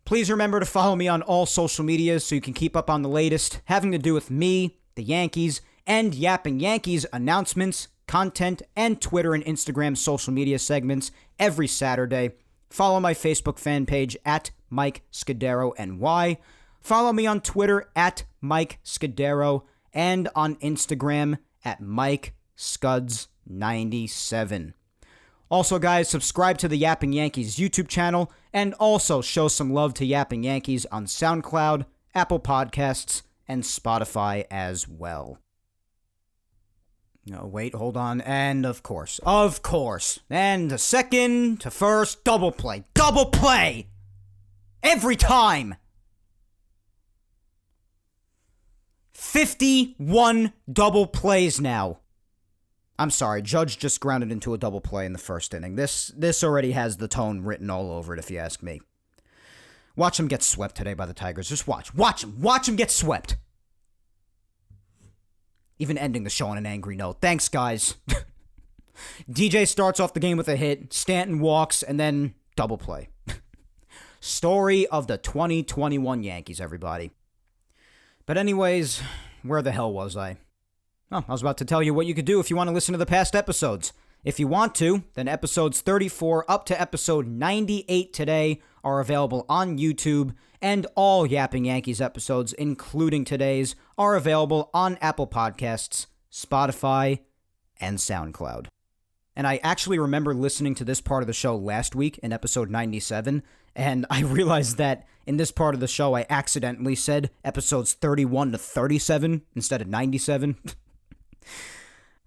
Please remember to follow me on all social medias so you can keep up on the latest having to do with me, the Yankees, and Yapping Yankees announcements, content, and Twitter and Instagram social media segments every Saturday. Follow my Facebook fan page at Mike Scudero NY. Follow me on Twitter at Mike Scudero and on Instagram at Mike Scuds97. Also, guys, subscribe to the Yapping Yankees YouTube channel and also show some love to Yapping Yankees on SoundCloud, Apple Podcasts, and Spotify as well. No, wait, hold on. And of course. And the second to first, double play. Double play! Every time! 51 double plays now. I'm sorry, Judge just grounded into a double play in the first inning. This already has the tone written all over it, if you ask me. Watch him get swept today by the Tigers. Just watch. Watch him get swept. Even ending the show on an angry note. Thanks, guys. DJ starts off the game with a hit. Stanton walks, and then double play. Story of the 2021 Yankees, everybody. But anyways, where the hell was I? Oh, I was about to tell you what you could do if you want to listen to the past episodes. If you want to, then episodes 34 up to episode 98 today are available on YouTube, and all Yapping Yankees episodes, including today's, are available on Apple Podcasts, Spotify, and SoundCloud. And I actually remember listening to this part of the show last week in episode 97, and I realized that in this part of the show I accidentally said episodes 31 to 37 instead of 97.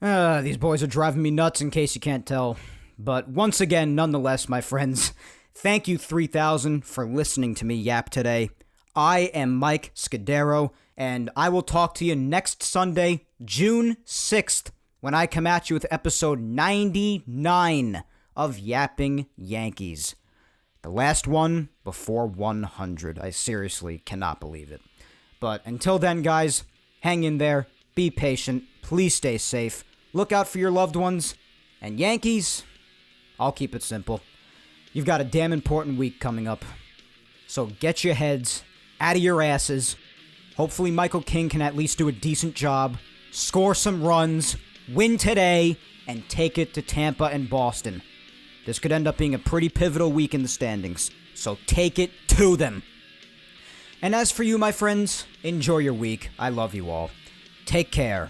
These boys are driving me nuts in case you can't tell. But once again, nonetheless, my friends, thank you 3,000 for listening to me yap today. I am Mike Scudero, and I will talk to you next Sunday, June 6th, when I come at you with episode 99 of Yapping Yankees. The last one before 100. I seriously cannot believe it. But until then, guys, hang in there, be patient, please stay safe, look out for your loved ones, and Yankees, I'll keep it simple. You've got a damn important week coming up. So get your heads out of your asses. Hopefully Michael King can at least do a decent job, score some runs, win today, and take it to Tampa and Boston. This could end up being a pretty pivotal week in the standings, so take it to them. And as for you, my friends, enjoy your week. I love you all. Take care.